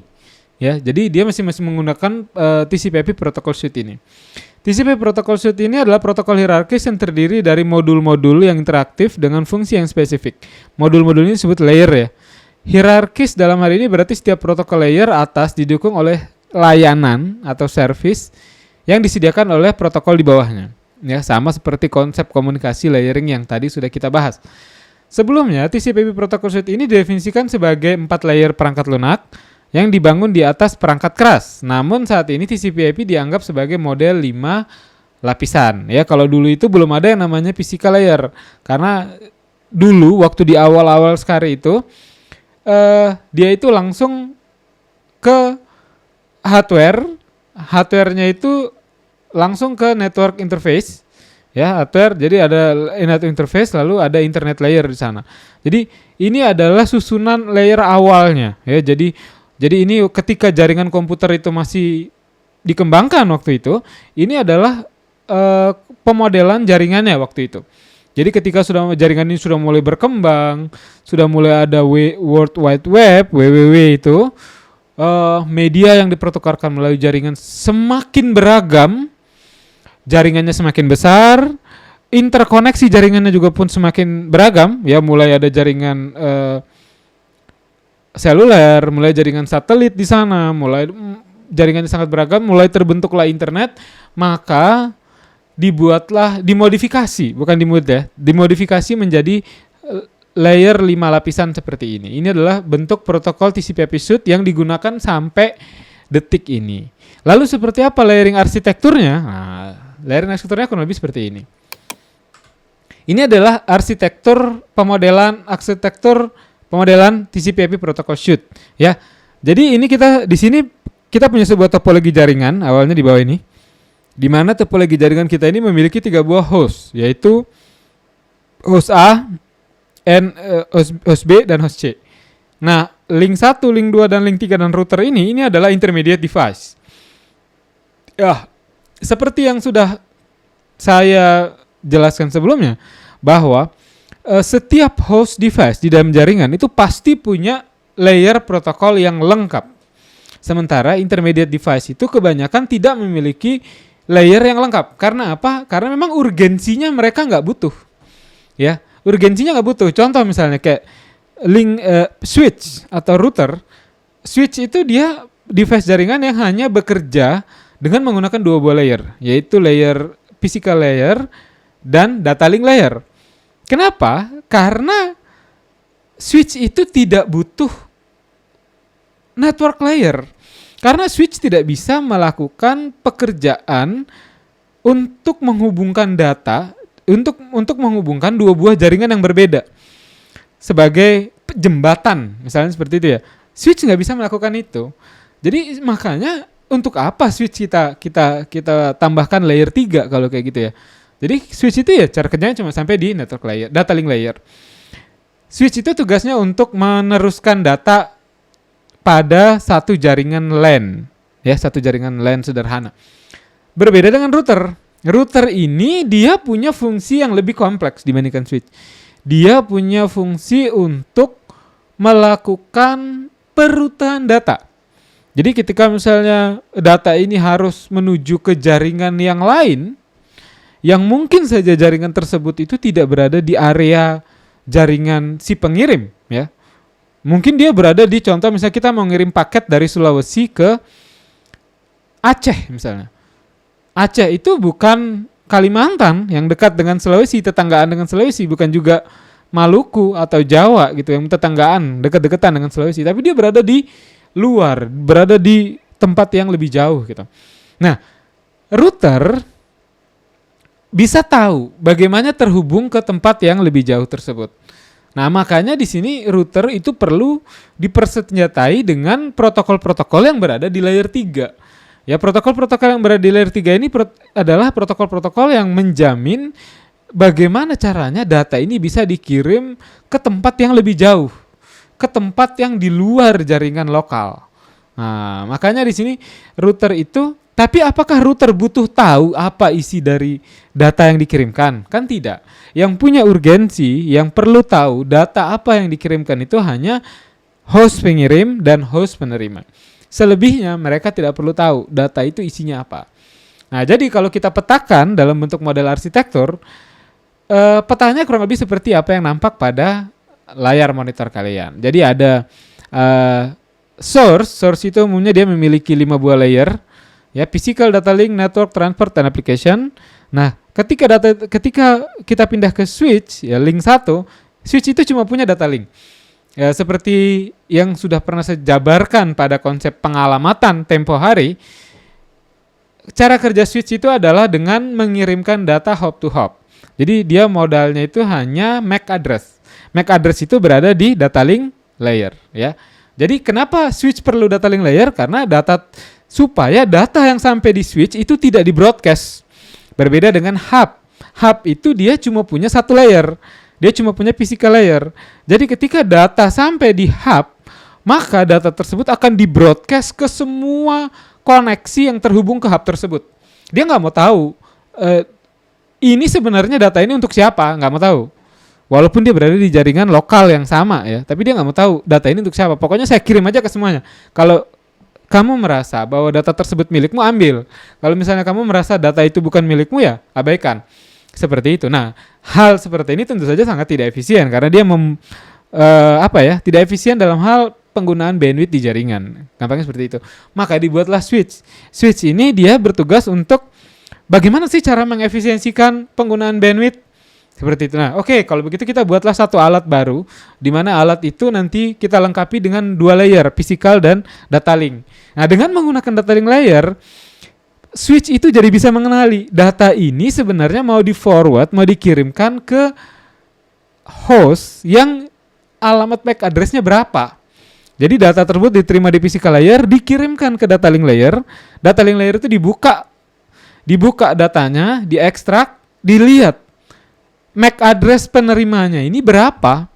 Speaker 1: Ya, jadi dia masih menggunakan TCP/IP Protocol Suite ini. TCP Protocol Suite ini adalah protokol hierarkis yang terdiri dari modul-modul yang interaktif dengan fungsi yang spesifik. Modul-modul ini disebut layer, ya. Hierarkis dalam hal ini berarti setiap protokol layer atas didukung oleh layanan atau service yang disediakan oleh protokol di bawahnya. Ya, sama seperti konsep komunikasi layering yang tadi sudah kita bahas. Sebelumnya, TCP/IP Protocol Suite ini didefinisikan sebagai 4 layer perangkat lunak yang dibangun di atas perangkat keras. Namun saat ini TCP/IP dianggap sebagai model 5 lapisan. Ya, kalau dulu itu belum ada yang namanya physical layer. Karena dulu waktu di awal-awal sekali itu dia itu langsung ke hardware. Hardware-nya itu langsung ke network interface, ya, hardware. Jadi ada network interface, lalu ada internet layer di sana. Jadi ini adalah susunan layer awalnya, ya. Jadi ini ketika jaringan komputer itu masih dikembangkan waktu itu, ini adalah pemodelan jaringannya waktu itu. Jadi ketika jaringan ini sudah mulai berkembang, sudah mulai ada World Wide Web (WWW) itu, media yang dipertukarkan melalui jaringan semakin beragam. Jaringannya semakin besar, interkoneksi jaringannya juga pun semakin beragam, ya, mulai ada jaringan seluler, mulai jaringan satelit di sana, mulai jaringannya sangat beragam, mulai terbentuklah internet, maka dimodifikasi menjadi layer 5 lapisan seperti ini. Ini adalah bentuk protokol TCP/IP Suite yang digunakan sampai detik ini. Lalu seperti apa layering arsitekturnya? Nah, layering arsitekturnya kurang lebih seperti ini. Ini adalah arsitektur pemodelan TCP/IP Protocol Suite, ya. Jadi ini di sini kita punya sebuah topologi jaringan awalnya di bawah ini, di mana topologi jaringan kita ini memiliki 3 buah host, yaitu host A, host B, dan host C. Nah, link 1, link 2, dan link 3 dan router ini adalah intermediate device. Ya, seperti yang sudah saya jelaskan sebelumnya, bahwa setiap host device di dalam jaringan itu pasti punya layer protokol yang lengkap. Sementara intermediate device itu kebanyakan tidak memiliki layer yang lengkap. Karena apa? Karena memang urgensinya mereka nggak butuh. Ya, urgensinya nggak butuh. Contoh misalnya kayak link switch atau router. Switch itu dia device jaringan yang hanya bekerja dengan menggunakan 2 buah layer, yaitu layer physical layer dan data link layer. Kenapa? Karena switch itu tidak butuh network layer. Karena switch tidak bisa melakukan pekerjaan untuk menghubungkan data, untuk menghubungkan 2 buah jaringan yang berbeda. Sebagai jembatan, misalnya seperti itu ya. Switch nggak bisa melakukan itu. Jadi makanya untuk apa switch kita tambahkan layer 3 kalau kayak gitu ya. Jadi switch itu ya cara kerjanya cuma sampai di network layer, data link layer. Switch itu tugasnya untuk meneruskan data pada satu jaringan LAN, ya, satu jaringan LAN sederhana. Berbeda dengan router. Router ini dia punya fungsi yang lebih kompleks dibandingkan switch. Dia punya fungsi untuk melakukan perutan data. Jadi ketika misalnya data ini harus menuju ke jaringan yang lain, yang mungkin saja jaringan tersebut itu tidak berada di area jaringan si pengirim, ya. Mungkin dia berada di, contoh misalnya kita mau ngirim paket dari Sulawesi ke Aceh misalnya. Aceh itu bukan Kalimantan yang dekat dengan Sulawesi, tetanggaan dengan Sulawesi, bukan juga Maluku atau Jawa gitu yang tetanggaan, dekat-dekatan dengan Sulawesi, tapi dia berada di luar, berada di tempat yang lebih jauh gitu. Nah, router bisa tahu bagaimana terhubung ke tempat yang lebih jauh tersebut. Nah, makanya di sini router itu perlu dipersenjatai dengan protokol-protokol yang berada di layer 3. Ya, protokol-protokol yang berada di layer 3 ini adalah protokol-protokol yang menjamin bagaimana caranya data ini bisa dikirim ke tempat yang lebih jauh, ke tempat yang di luar jaringan lokal. Nah, makanya di sini router itu, tapi apakah router butuh tahu apa isi dari data yang dikirimkan? Kan tidak. Yang punya urgensi, yang perlu tahu data apa yang dikirimkan itu hanya host pengirim dan host penerima. Selebihnya mereka tidak perlu tahu data itu isinya apa. Nah, jadi kalau kita petakan dalam bentuk model arsitektur, petanya kurang lebih seperti apa yang nampak pada layar monitor kalian. Jadi ada source itu umumnya dia memiliki 5 buah layer, ya, physical, data link, network, transport, dan application. Nah, ketika kita pindah ke switch, ya, link 1, switch itu cuma punya data link. Ya, seperti yang sudah pernah saya jabarkan pada konsep pengalamatan tempo hari, cara kerja switch itu adalah dengan mengirimkan data hop to hop. Jadi dia modalnya itu hanya MAC address. MAC address itu berada di data link layer, ya. Jadi kenapa switch perlu data link layer? Karena supaya data yang sampai di switch itu tidak di broadcast. Berbeda dengan hub. Hub itu dia cuma punya satu layer. Dia cuma punya physical layer. Jadi ketika data sampai di hub, maka data tersebut akan di broadcast ke semua koneksi yang terhubung ke hub tersebut. Dia nggak mau tahu ini sebenarnya data ini untuk siapa, nggak mau tahu. Walaupun dia berada di jaringan lokal yang sama, ya, tapi dia nggak mau tahu data ini untuk siapa. Pokoknya saya kirim aja ke semuanya. Kalau kamu merasa bahwa data tersebut milikmu, ambil. Kalau misalnya kamu merasa data itu bukan milikmu, ya abaikan. Seperti itu. Nah, hal seperti ini tentu saja sangat tidak efisien karena dia tidak efisien dalam hal penggunaan bandwidth di jaringan. Gampangnya seperti itu. Maka dibuatlah switch. Switch ini dia bertugas untuk bagaimana sih cara mengefisiensikan penggunaan bandwidth? Seperti itu. Nah, oke, kalau begitu kita buatlah satu alat baru, di mana alat itu nanti kita lengkapi dengan 2 layer, physical dan data link. Nah, dengan menggunakan data link layer, switch itu jadi bisa mengenali data ini sebenarnya mau di forward, mau dikirimkan ke host yang alamat MAC address-nya berapa. Jadi data tersebut diterima di physical layer, dikirimkan ke data link layer. Data link layer itu dibuka datanya, diekstrak, dilihat MAC address penerimanya ini berapa.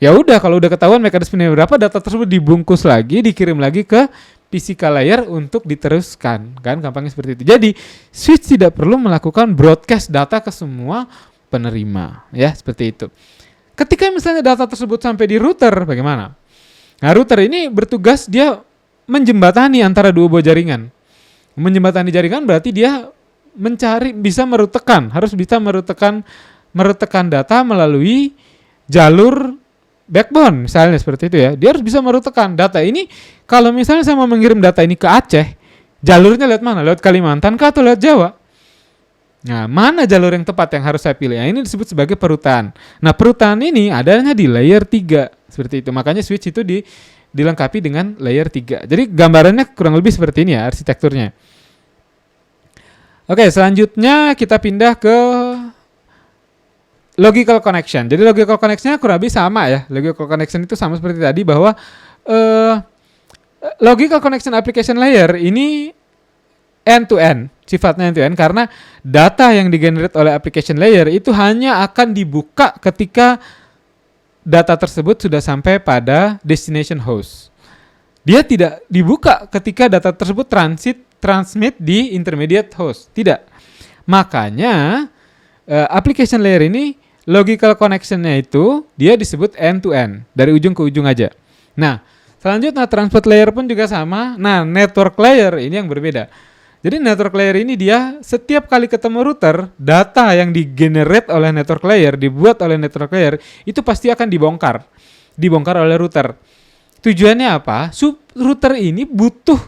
Speaker 1: Ya udah, kalau udah ketahuan MAC address penerima berapa, data tersebut dibungkus lagi, dikirim lagi ke physical layer untuk diteruskan, kan, gampangnya seperti itu. Jadi switch tidak perlu melakukan broadcast data ke semua penerima, ya, seperti itu. Ketika misalnya data tersebut sampai di router, bagaimana? Nah, router ini bertugas dia menjembatani antara 2 buah jaringan. Menjembatani jaringan berarti dia harus bisa merutekan data melalui jalur backbone, misalnya seperti itu, ya. Dia harus bisa merutekan data ini. Kalau misalnya saya mau mengirim data ini ke Aceh, jalurnya lewat mana? Lewat Kalimantan kah atau lewat Jawa? Nah, mana jalur yang tepat yang harus saya pilih? Nah, ini disebut sebagai perutan. Nah, perutan ini adanya di layer 3, seperti itu. Makanya switch itu dilengkapi dengan layer 3. Jadi gambarannya kurang lebih seperti ini, ya, arsitekturnya. Oke, selanjutnya kita pindah ke logical connection. Jadi logical connection-nya kurang lebih sama, ya. Logical connection itu sama seperti tadi, bahwa logical connection application layer ini end to end, sifatnya end to end karena data yang digenerate oleh application layer itu hanya akan dibuka ketika data tersebut sudah sampai pada destination host. Dia tidak dibuka ketika data tersebut transmit di intermediate host. Tidak. Makanya application layer ini logical connection-nya itu dia disebut end to end, dari ujung ke ujung aja. Nah, selanjutnya transport layer pun juga sama. Nah, network layer ini yang berbeda. Jadi network layer ini dia setiap kali ketemu router, data yang digenerate oleh network layer, dibuat oleh network layer, itu pasti akan dibongkar oleh router. Tujuannya apa? Router ini butuh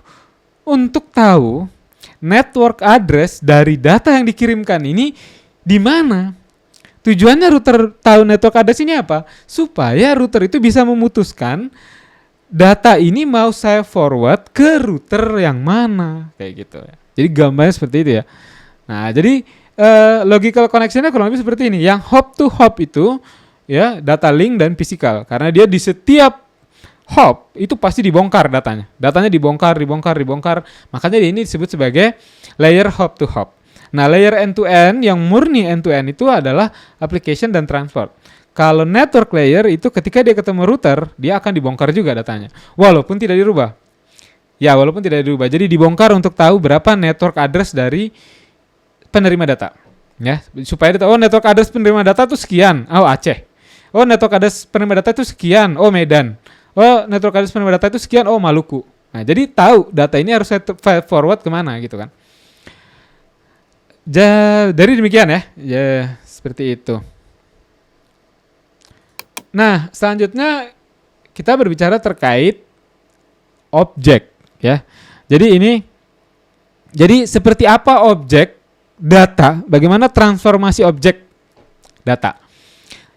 Speaker 1: untuk tahu network address dari data yang dikirimkan ini di mana. Tujuannya router tahu network address ini apa? Supaya router itu bisa memutuskan data ini mau saya forward ke router yang mana, kayak gitu ya. Jadi gambarnya seperti itu ya. Nah, jadi logical connection-nya kurang lebih seperti ini. Yang hop to hop itu ya data link dan physical. Karena dia di setiap hop itu pasti dibongkar datanya. Datanya dibongkar. Makanya ini disebut sebagai layer hop to hop. Nah, layer end to end yang murni end to end itu adalah application dan transport. Kalau network layer itu ketika dia ketemu router, dia akan dibongkar juga datanya. Walaupun tidak dirubah. Jadi dibongkar untuk tahu berapa network address dari penerima data. Ya, supaya dia tahu network address penerima data itu sekian. Oh, Aceh. Oh, network address penerima data itu sekian. Oh, Medan. Oh, network address penerima data itu sekian. Oh, Maluku. Nah, jadi tahu data ini harus saya forward kemana gitu kan. Dari demikian ya, seperti itu. Nah, selanjutnya kita berbicara terkait objek ya. Jadi seperti apa objek data, bagaimana transformasi objek data.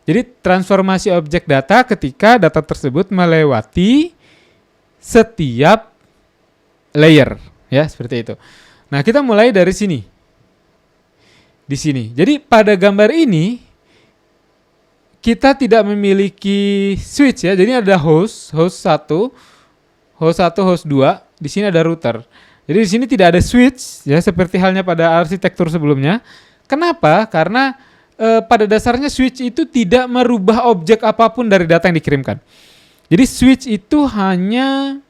Speaker 1: Jadi transformasi objek data ketika data tersebut melewati setiap layer ya, seperti itu. Nah, kita mulai dari sini. Di sini. Jadi pada gambar ini kita tidak memiliki switch ya. Jadi ada host 1, host 2, di sini ada router. Jadi di sini tidak ada switch ya, seperti halnya pada arsitektur sebelumnya. Kenapa? Karena pada dasarnya switch itu tidak merubah objek apapun dari data yang dikirimkan. Jadi switch itu hanya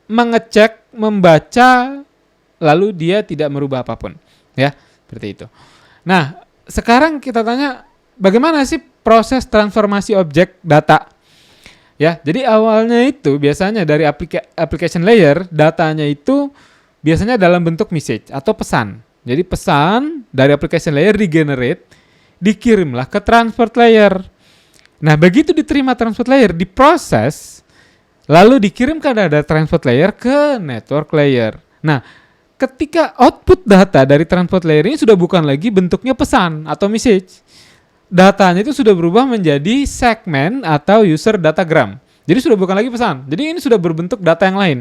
Speaker 1: mengecek, membaca, lalu dia tidak merubah apapun ya, seperti itu. Nah, sekarang kita tanya bagaimana sih proses transformasi objek data? Ya, jadi awalnya itu biasanya dari application layer, datanya itu biasanya dalam bentuk message atau pesan. Jadi pesan dari application layer di-generate, dikirimlah ke transport layer. Nah, begitu diterima transport layer, diproses, lalu dikirimkan dari transport layer ke network layer. Nah, ketika output data dari transport layer ini sudah bukan lagi bentuknya pesan atau message. Datanya itu sudah berubah menjadi segmen atau user datagram. Jadi sudah bukan lagi pesan. Jadi ini sudah berbentuk data yang lain.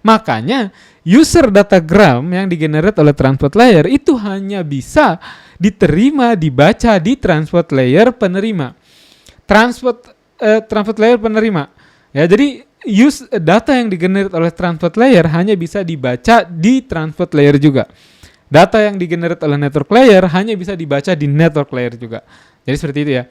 Speaker 1: Makanya user datagram yang digenerate oleh transport layer itu hanya bisa diterima, dibaca di transport layer penerima. Transport layer penerima. Ya, jadi data yang digenerate oleh transport layer hanya bisa dibaca di transport layer juga. Data yang digenerate oleh network layer hanya bisa dibaca di network layer juga. Jadi seperti itu ya.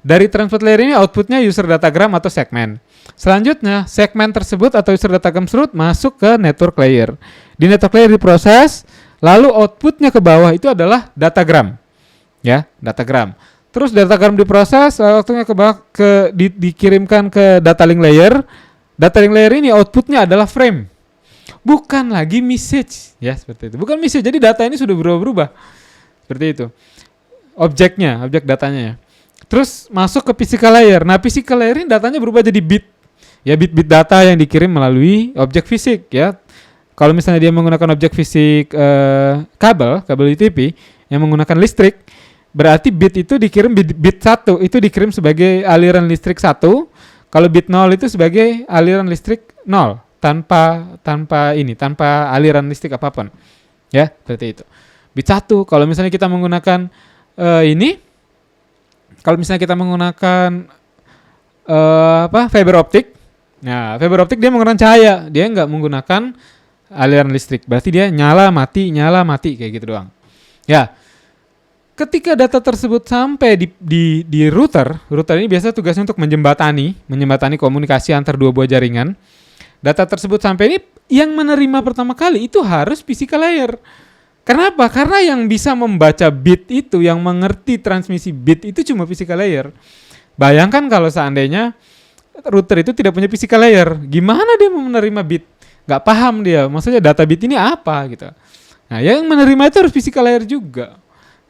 Speaker 1: Dari transport layer ini outputnya user datagram atau segmen. Selanjutnya segmen tersebut atau user datagram tersebut masuk ke network layer. Di network layer diproses, lalu outputnya ke bawah itu adalah datagram. Ya, datagram. Terus datagram diproses, outputnya ke bawah dikirimkan ke data link layer. Data link layer ini outputnya adalah frame. Bukan lagi message, ya seperti itu. Bukan message, jadi data ini sudah berubah-ubah. Seperti itu. Objek datanya ya. Terus masuk ke physical layer. Nah, physical layer ini datanya berubah jadi bit. Ya, bit-bit data yang dikirim melalui objek fisik ya. Kalau misalnya dia menggunakan objek fisik kabel UTP yang menggunakan listrik, berarti bit itu dikirim bit 1 itu dikirim sebagai aliran listrik 1. Kalau bit 0 itu sebagai aliran listrik 0 tanpa aliran listrik apapun. Ya, seperti itu. Bit 1 kalau misalnya kita menggunakan kalau misalnya kita menggunakan fiber optik. Nah, fiber optik dia menggunakan cahaya, dia nggak menggunakan aliran listrik. Berarti dia nyala mati kayak gitu doang. Ya. Ketika data tersebut sampai di router ini biasa tugasnya untuk menjembatani komunikasi antar dua buah jaringan. Data tersebut sampai ini, yang menerima pertama kali itu harus physical layer. Kenapa? Karena yang bisa membaca bit itu, yang mengerti transmisi bit itu cuma physical layer. Bayangkan kalau seandainya router itu tidak punya physical layer, gimana dia mau menerima bit? Gak paham dia, maksudnya data bit ini apa gitu. Nah, yang menerima itu harus physical layer juga.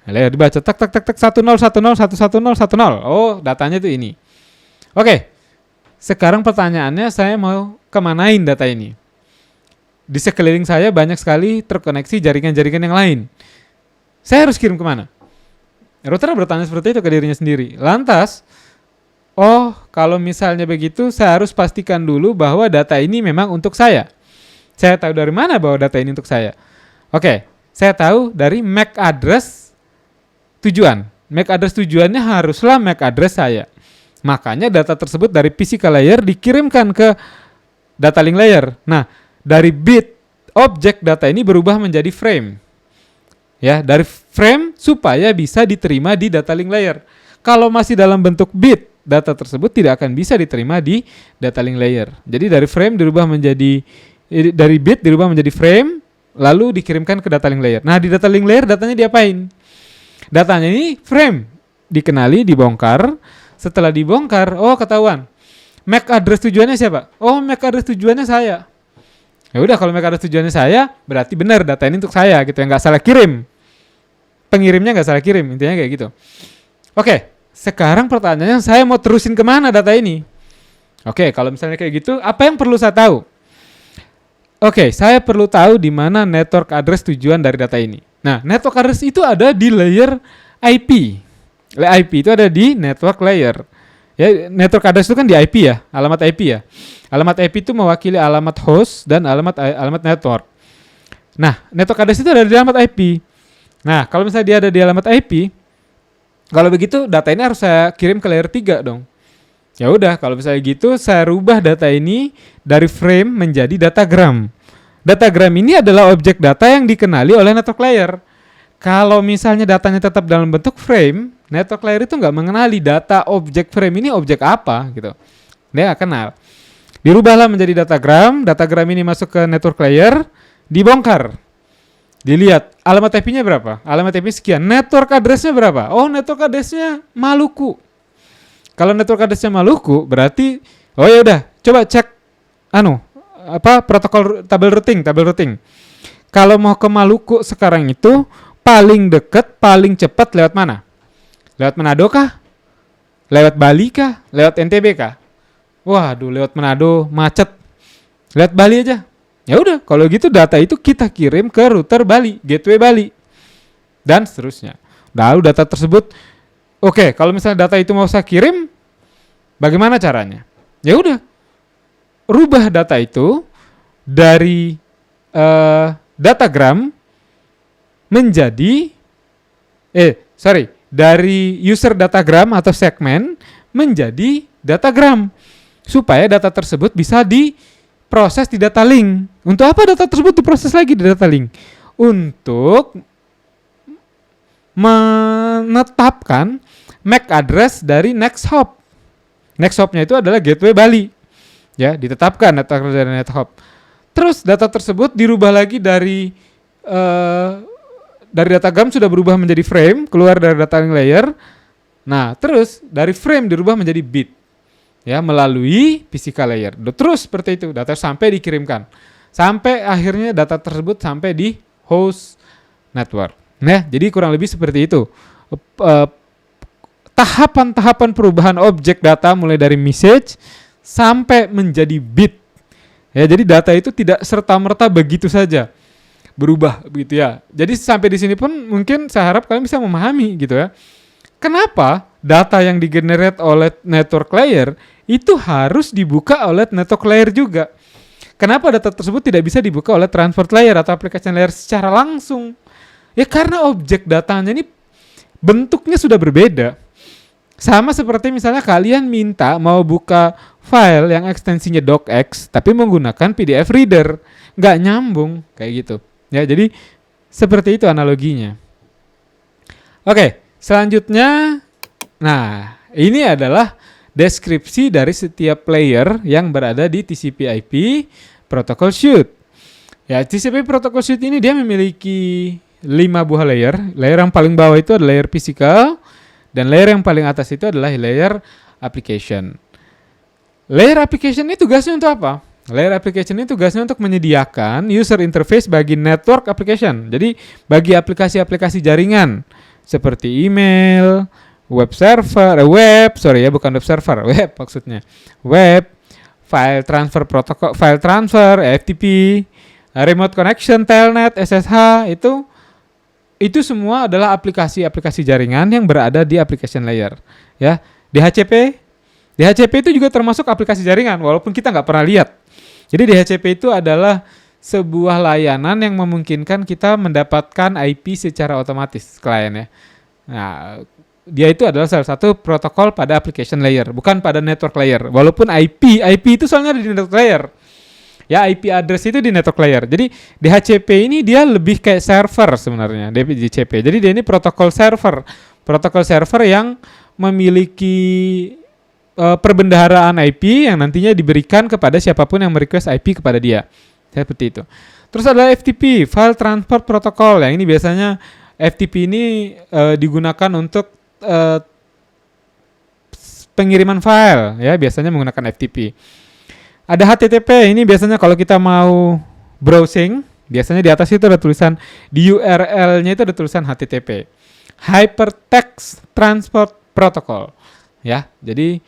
Speaker 1: Layer dibaca tak 10 10 10 10 10. Oh, datanya itu ini. Oke. Sekarang pertanyaannya, saya mau kemanain data ini? Di sekeliling saya banyak sekali terkoneksi jaringan-jaringan yang lain. Saya harus kirim kemana? Router bertanya seperti itu ke dirinya sendiri. Lantas, kalau misalnya begitu, saya harus pastikan dulu bahwa data ini memang untuk saya. Saya tahu dari mana bahwa data ini untuk saya? Oke, saya tahu dari MAC address tujuan. MAC address tujuannya haruslah MAC address saya. Makanya data tersebut dari physical layer dikirimkan ke data link layer. Nah, dari bit objek data ini berubah menjadi frame. Ya, dari frame supaya bisa diterima di data link layer. Kalau masih dalam bentuk bit, data tersebut tidak akan bisa diterima di data link layer. Jadi dari frame dari bit dirubah menjadi frame, lalu dikirimkan ke data link layer. Nah, di data link layer datanya diapain? Datanya ini frame, dikenali, dibongkar. Setelah dibongkar, ketahuan. MAC address tujuannya siapa? MAC address tujuannya saya. Ya udah, kalau MAC address tujuannya saya, berarti benar data ini untuk saya gitu, yang nggak salah kirim. Pengirimnya nggak salah kirim, intinya kayak gitu. Oke, sekarang pertanyaannya, saya mau terusin kemana data ini? Oke, kalau misalnya kayak gitu, apa yang perlu saya tahu? Oke, saya perlu tahu di mana network address tujuan dari data ini. Nah, network address itu ada di layer IP. IP itu ada di network layer. Ya, network address itu kan di IP ya, alamat IP ya. Alamat IP itu mewakili alamat host dan alamat network. Nah, network address itu ada di alamat IP. Nah, kalau misalnya dia ada di alamat IP, kalau begitu data ini harus saya kirim ke layer 3 dong. Ya udah, kalau misalnya gitu saya rubah data ini dari frame menjadi datagram. Datagram ini adalah objek data yang dikenali oleh network layer. Kalau misalnya datanya tetap dalam bentuk frame, network layer itu nggak mengenali data objek frame ini objek apa gitu. Dia nggak kenal. Dirubahlah menjadi datagram. Datagram ini masuk ke network layer, dibongkar. Dilihat alamat IP-nya berapa? Alamat IP sekian. Network address-nya berapa? Network address-nya Maluku. Kalau network address-nya Maluku, berarti ya udah, coba cek protokol tabel routing. Kalau mau ke Maluku sekarang itu paling dekat, paling cepat lewat mana? Lewat Manado kah? Lewat Bali kah? Lewat NTB kah? Waduh, lewat Manado macet. Lewat Bali aja. Ya udah, kalau gitu data itu kita kirim ke router Bali, gateway Bali, dan seterusnya. Lalu data tersebut, kalau misalnya data itu mau saya kirim, bagaimana caranya? Ya udah, rubah data itu dari datagram menjadi dari user datagram atau segmen menjadi datagram, supaya data tersebut bisa diproses di data link. Untuk apa data tersebut diproses lagi di data link? Untuk menetapkan MAC address dari next hop. Next hopnya itu adalah gateway Bali. Ya, ditetapkan data dari next hop. Terus data tersebut dirubah lagi dari datagram sudah berubah menjadi frame, keluar dari data link layer. Nah, terus dari frame dirubah menjadi bit. Ya, melalui physical layer. Terus seperti itu, data sampai dikirimkan. Sampai akhirnya data tersebut sampai di host network. Nah, jadi kurang lebih seperti itu. Tahapan-tahapan perubahan objek data mulai dari message sampai menjadi bit. Ya, jadi data itu tidak serta-merta begitu saja berubah begitu ya. Jadi sampai di sini pun mungkin saya harap kalian bisa memahami gitu ya. Kenapa data yang digenerate oleh network layer itu harus dibuka oleh network layer juga? Kenapa data tersebut tidak bisa dibuka oleh transport layer atau application layer secara langsung? Ya karena objek datanya ini bentuknya sudah berbeda. Sama seperti misalnya kalian minta mau buka file yang ekstensinya docx tapi menggunakan PDF reader. Nggak nyambung kayak gitu. Ya, jadi seperti itu analoginya. Oke, selanjutnya, nah ini adalah deskripsi dari setiap layer yang berada di TCP/IP protocol suite. Ya, TCP protocol suite ini dia memiliki 5 buah layer. Layer yang paling bawah itu adalah layer physical, dan layer yang paling atas itu adalah layer application. Layer application ini tugasnya untuk apa? Layer application ini tugasnya untuk menyediakan user interface bagi network application. Jadi bagi aplikasi-aplikasi jaringan seperti email, web maksudnya. Web, file transfer protokol, file transfer, FTP, remote connection, telnet, SSH, itu semua adalah aplikasi-aplikasi jaringan yang berada di application layer. Ya, DHCP itu juga termasuk aplikasi jaringan walaupun kita nggak pernah lihat. Jadi DHCP itu adalah sebuah layanan yang memungkinkan kita mendapatkan IP secara otomatis klien ya. Nah, dia itu adalah salah satu protokol pada application layer, bukan pada network layer. Walaupun IP itu soalnya ada di network layer. Ya, IP address itu di network layer. Jadi DHCP ini dia lebih kayak server sebenarnya, DHCP. Jadi dia ini protokol server yang memiliki perbendaharaan IP yang nantinya diberikan kepada siapapun yang merequest IP kepada dia. Seperti itu. Terus ada FTP, File Transport Protocol. Yang ini biasanya FTP ini digunakan untuk pengiriman file, ya, biasanya menggunakan FTP. Ada HTTP, ini biasanya kalau kita mau browsing, biasanya di atas itu ada tulisan, di URL-nya itu ada tulisan HTTP. Hypertext Transport Protocol. Ya, jadi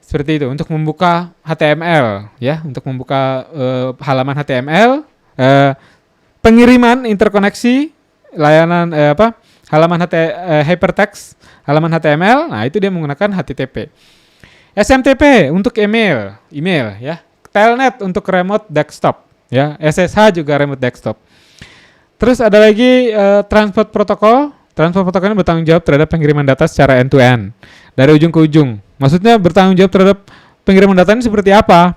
Speaker 1: seperti itu untuk membuka HTML, ya, untuk membuka halaman HTML, pengiriman interkoneksi layanan halaman hypertext halaman HTML, nah itu dia menggunakan HTTP. SMTP untuk email ya. Telnet untuk remote desktop, ya. SSH juga remote desktop. Terus ada lagi transport protocol. Transport protocol ini bertanggung jawab terhadap pengiriman data secara end to end dari ujung ke ujung. Maksudnya bertanggung jawab terhadap pengiriman data ini seperti apa?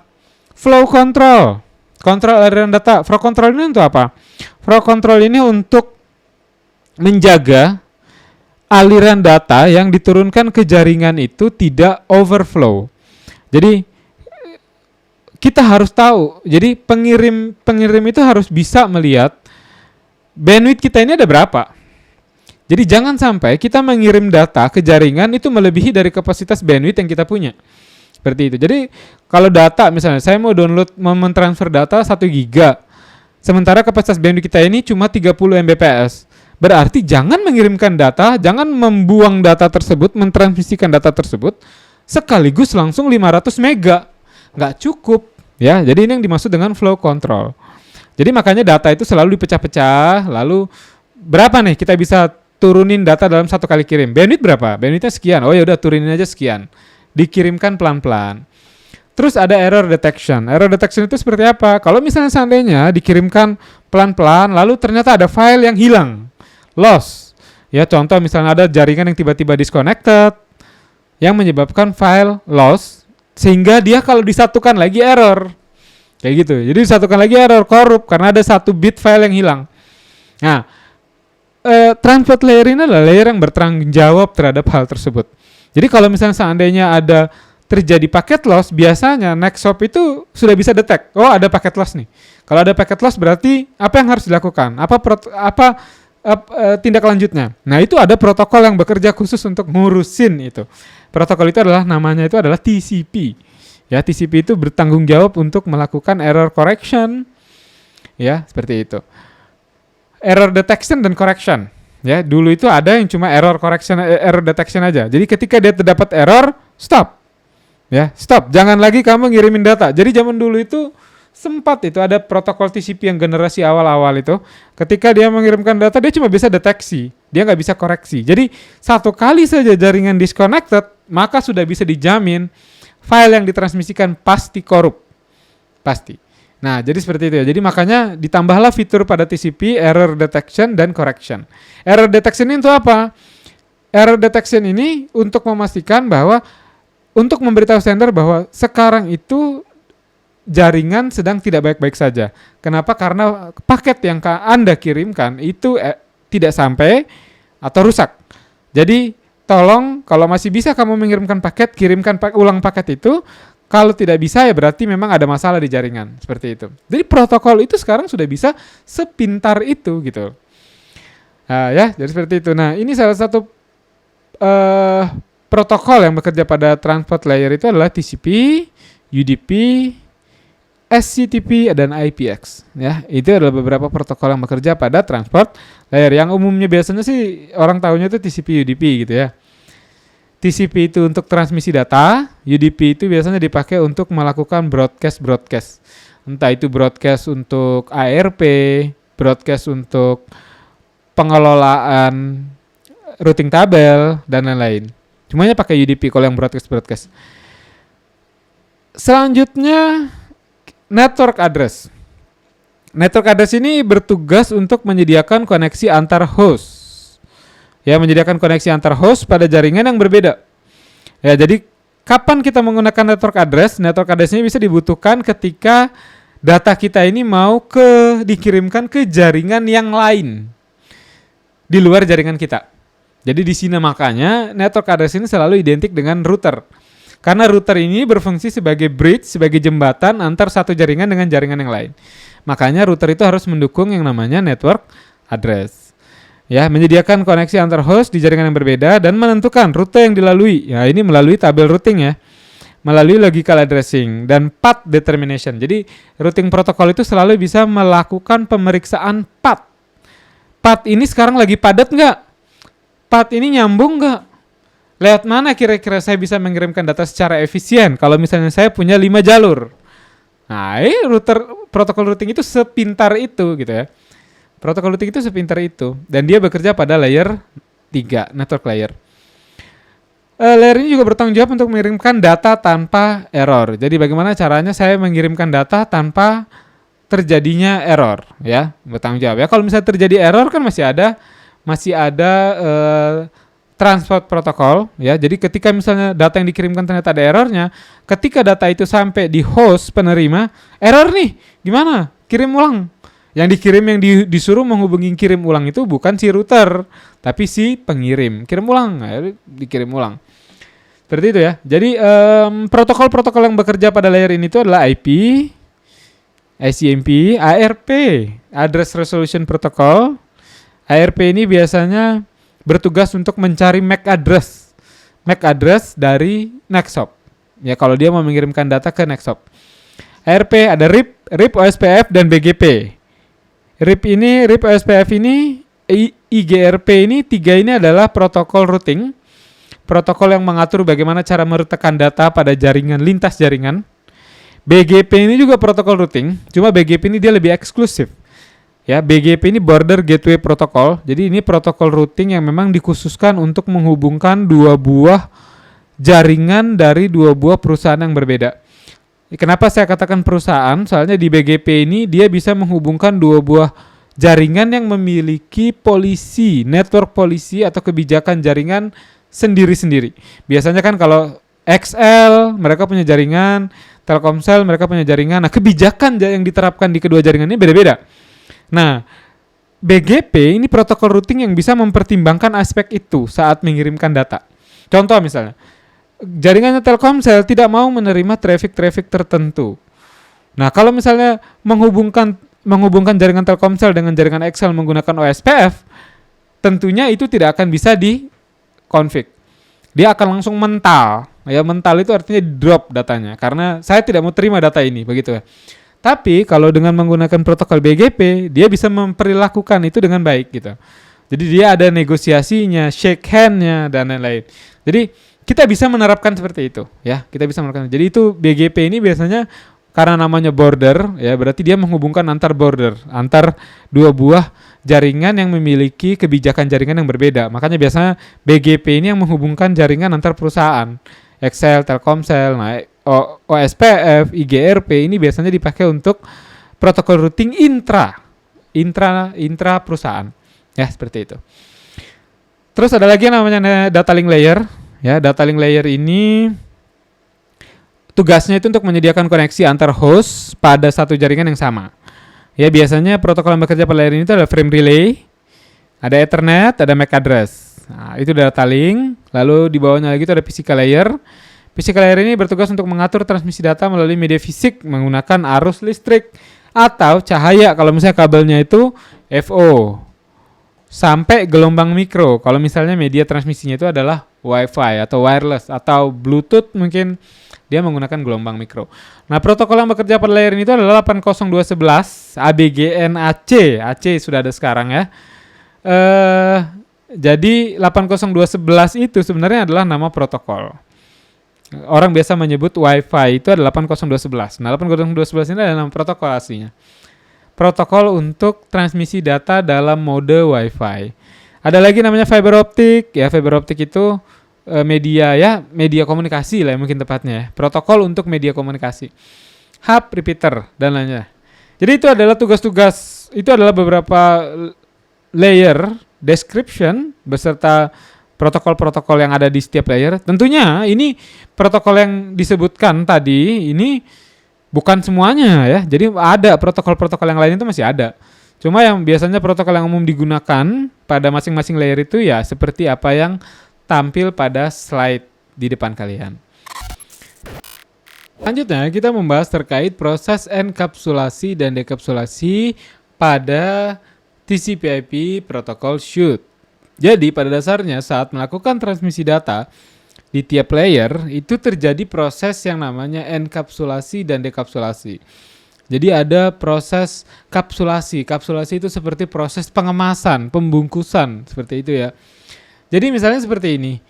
Speaker 1: Flow control, kontrol aliran data. Flow control ini untuk apa? Flow control ini untuk menjaga aliran data yang diturunkan ke jaringan itu tidak overflow. Jadi kita harus tahu. Jadi pengirim itu harus bisa melihat bandwidth kita ini ada berapa. Jadi jangan sampai kita mengirim data ke jaringan itu melebihi dari kapasitas bandwidth yang kita punya. Seperti itu. Jadi kalau data misalnya saya mau mentransfer data 1 giga. Sementara kapasitas bandwidth kita ini cuma 30 Mbps. Berarti jangan mengirimkan data, jangan membuang data tersebut, mentransmisikan data tersebut sekaligus langsung 500 mega. Nggak cukup. Ya, jadi ini yang dimaksud dengan flow control. Jadi makanya data itu selalu dipecah-pecah, lalu berapa nih kita bisa turunin data dalam 1 kali kirim. Bandwidth berapa? Bandwidthnya sekian. Oh ya udah turunin aja sekian. Dikirimkan pelan-pelan. Terus ada error detection. Error detection itu seperti apa? Kalau misalnya seandainya dikirimkan pelan-pelan lalu ternyata ada file yang hilang. Loss. Ya, contoh misalnya ada jaringan yang tiba-tiba disconnected yang menyebabkan file loss sehingga dia kalau disatukan lagi error. Kayak gitu. Jadi disatukan lagi error korup karena ada 1 bit file yang hilang. Nah, transport layer ini adalah layer yang bertanggung jawab terhadap hal tersebut. Jadi kalau misalnya seandainya ada terjadi paket loss, biasanya next hop itu sudah bisa detect. Oh, ada paket loss nih. Kalau ada paket loss berarti apa yang harus dilakukan? Tindak lanjutnya. Nah, itu ada protokol yang bekerja khusus untuk ngurusin itu. Protokol itu namanya TCP. Ya, TCP itu bertanggung jawab untuk melakukan error correction. Ya, seperti itu. Error detection dan correction. Ya, dulu itu ada yang cuma error detection aja. Jadi ketika dia terdapat error, stop. Ya, stop. Jangan lagi kamu ngirimin data. Jadi zaman dulu itu sempat itu ada protokol TCP yang generasi awal-awal itu. Ketika dia mengirimkan data, dia cuma bisa deteksi. Dia nggak bisa koreksi. Jadi 1 kali saja jaringan disconnected, maka sudah bisa dijamin file yang ditransmisikan pasti korup. Pasti. Nah, jadi seperti itu ya. Jadi makanya ditambahlah fitur pada TCP error detection dan correction. Error detection ini untuk apa? Error detection ini untuk memastikan bahwa untuk memberitahu sender bahwa sekarang itu jaringan sedang tidak baik-baik saja. Kenapa? Karena paket yang Anda kirimkan itu tidak sampai atau rusak. Jadi tolong kalau masih bisa kamu mengirimkan paket, kirimkan ulang paket itu. Kalau tidak bisa ya berarti memang ada masalah di jaringan, seperti itu. Jadi protokol itu sekarang sudah bisa sepintar itu gitu. Nah, ya, jadi seperti itu. Nah, ini salah satu protokol yang bekerja pada transport layer itu adalah TCP, UDP, SCTP dan IPX. Ya, itu adalah beberapa protokol yang bekerja pada transport layer. Yang umumnya biasanya sih orang tahunya itu TCP, UDP gitu ya. TCP itu untuk transmisi data, UDP itu biasanya dipakai untuk melakukan broadcast. Entah itu broadcast untuk ARP, broadcast untuk pengelolaan routing tabel, dan lain-lain. Semuanya pakai UDP kalau yang broadcast. Selanjutnya, network address. Network address ini bertugas untuk menyediakan koneksi antar host. Ya, menyediakan koneksi antar host pada jaringan yang berbeda. Ya, jadi kapan kita menggunakan network address? Network address ini bisa dibutuhkan ketika data kita ini mau dikirimkan ke jaringan yang lain di luar jaringan kita. Jadi di sini makanya network address ini selalu identik dengan router. Karena router ini berfungsi sebagai bridge, sebagai jembatan antar satu jaringan dengan jaringan yang lain. Makanya router itu harus mendukung yang namanya network address. Ya, menyediakan koneksi antar host di jaringan yang berbeda dan menentukan rute yang dilalui. Ya, ini melalui tabel routing ya. Melalui logical addressing dan path determination. Jadi, routing protokol itu selalu bisa melakukan pemeriksaan path. Path ini sekarang lagi padat nggak? Path ini nyambung nggak? Lewat mana kira-kira saya bisa mengirimkan data secara efisien? Kalau misalnya saya punya 5 jalur. Nah, protokol routing itu sepintar itu gitu ya. Protokol routing itu sepintar itu dan dia bekerja pada layer 3, network layer. Layer ini juga bertanggung jawab untuk mengirimkan data tanpa error. Jadi bagaimana caranya saya mengirimkan data tanpa terjadinya error ya, bertanggung jawab ya. Kalau misalnya terjadi error kan masih ada transport protokol ya. Jadi ketika misalnya data yang dikirimkan ternyata ada errornya, ketika data itu sampai di host penerima, error nih, gimana? Kirim ulang. Yang dikirim yang disuruh menghubungi kirim ulang itu bukan si router, tapi si pengirim. Kirim ulang, dikirim ulang. Seperti itu ya. Jadi protokol-protokol yang bekerja pada layer ini itu adalah IP, ICMP, ARP, Address Resolution Protocol. ARP ini biasanya bertugas untuk mencari MAC address dari Nexhop. Ya, kalau dia mau mengirimkan data ke Nexhop. ARP ada RIP, OSPF dan BGP. RIP OSPF ini, IGRP ini, 3 ini adalah protokol routing. Protokol yang mengatur bagaimana cara merutekan data pada jaringan, lintas jaringan. BGP ini juga protokol routing, cuma BGP ini dia lebih eksklusif. Ya, BGP ini Border Gateway Protocol. Jadi ini protokol routing yang memang dikhususkan untuk menghubungkan 2 buah jaringan dari 2 buah perusahaan yang berbeda. Kenapa saya katakan perusahaan? Soalnya di BGP ini dia bisa menghubungkan 2 buah jaringan yang memiliki network polisi atau kebijakan jaringan sendiri-sendiri. Biasanya kan kalau XL mereka punya jaringan, Telkomsel mereka punya jaringan. Nah, kebijakan yang diterapkan di kedua jaringan ini beda-beda. Nah, BGP ini protokol routing yang bisa mempertimbangkan aspek itu saat mengirimkan data. Contoh misalnya, jaringannya Telkomsel tidak mau menerima traffic tertentu. Nah, kalau misalnya menghubungkan jaringan Telkomsel dengan jaringan XL menggunakan OSPF, tentunya itu tidak akan bisa di-config. Dia akan langsung mental. Ya, mental itu artinya drop datanya karena saya tidak mau terima data ini, begitu ya. Tapi kalau dengan menggunakan protokol BGP, dia bisa memperlakukan itu dengan baik gitu. Jadi dia ada negosiasinya, shake hand-nya dan lain-lain. Jadi kita bisa menerapkan seperti itu, ya. Kita bisa menerapkan. Jadi itu BGP ini biasanya karena namanya border, ya berarti dia menghubungkan antar border, antar 2 buah jaringan yang memiliki kebijakan jaringan yang berbeda. Makanya biasanya BGP ini yang menghubungkan jaringan antar perusahaan, XL, Telkomsel, nah OSPF, IGRP ini biasanya dipakai untuk protokol routing intra perusahaan, ya seperti itu. Terus ada lagi yang namanya data link layer. Ya, data link layer ini tugasnya itu untuk menyediakan koneksi antar host pada satu jaringan yang sama. Ya, biasanya protokol yang bekerja pada layer ini itu ada frame relay, ada Ethernet, ada MAC address. Nah, itu data link. Lalu di bawahnya lagi itu ada physical layer. Physical layer ini bertugas untuk mengatur transmisi data melalui media fisik menggunakan arus listrik atau cahaya kalau misalnya kabelnya itu FO sampai gelombang mikro. Kalau misalnya media transmisinya itu adalah Wi-Fi atau wireless atau Bluetooth, mungkin dia menggunakan gelombang mikro. Nah, protokol yang bekerja pada layer ini itu adalah 802.11 ABGN-AC. AC sudah ada sekarang ya. Jadi 802.11 itu sebenarnya adalah nama protokol. Orang biasa menyebut Wi-Fi itu adalah 802.11. Nah, 802.11 ini adalah nama protokol aslinya. Protokol untuk transmisi data dalam mode Wi-Fi. Ada lagi namanya fiber optic. Ya, fiber optic itu media komunikasi lah mungkin tepatnya ya. Protokol untuk media komunikasi. Hub, repeater dan lainnya. Jadi itu adalah tugas-tugas, itu adalah beberapa layer description beserta protokol-protokol yang ada di setiap layer. Tentunya ini protokol yang disebutkan tadi ini bukan semuanya ya. Jadi ada protokol-protokol yang lain itu masih ada. Cuma yang biasanya protokol yang umum digunakan pada masing-masing layer itu ya seperti apa yang tampil pada slide di depan kalian. Selanjutnya kita membahas terkait proses enkapsulasi dan dekapsulasi pada TCP/IP protokol shoot. Jadi pada dasarnya saat melakukan transmisi data di tiap layer itu terjadi proses yang namanya enkapsulasi dan dekapsulasi. Jadi ada proses kapsulasi. Kapsulasi itu seperti proses pengemasan, pembungkusan seperti itu ya. Jadi misalnya seperti ini.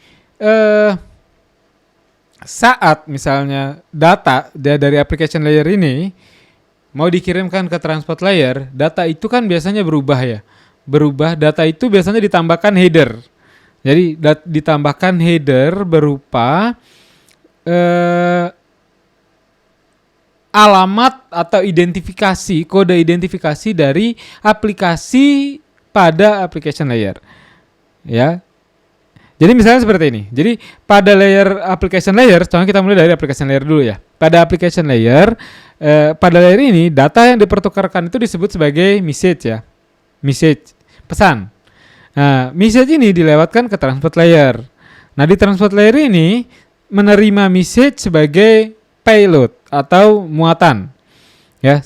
Speaker 1: Saat misalnya data dari application layer ini mau dikirimkan ke transport layer, data itu kan biasanya berubah ya. Berubah, data itu biasanya ditambahkan header. Jadi ditambahkan header berupa alamat atau identifikasi, kode identifikasi dari aplikasi pada application layer. Ya. Jadi misalnya seperti ini. Jadi pada layer application layer, contohnya kita mulai dari application layer dulu ya. Pada application layer, pada layer ini data yang dipertukarkan itu disebut sebagai message ya. Message, pesan. Nah, message ini dilewatkan ke transport layer. Nah, di transport layer ini menerima message sebagai payload atau muatan. Ya,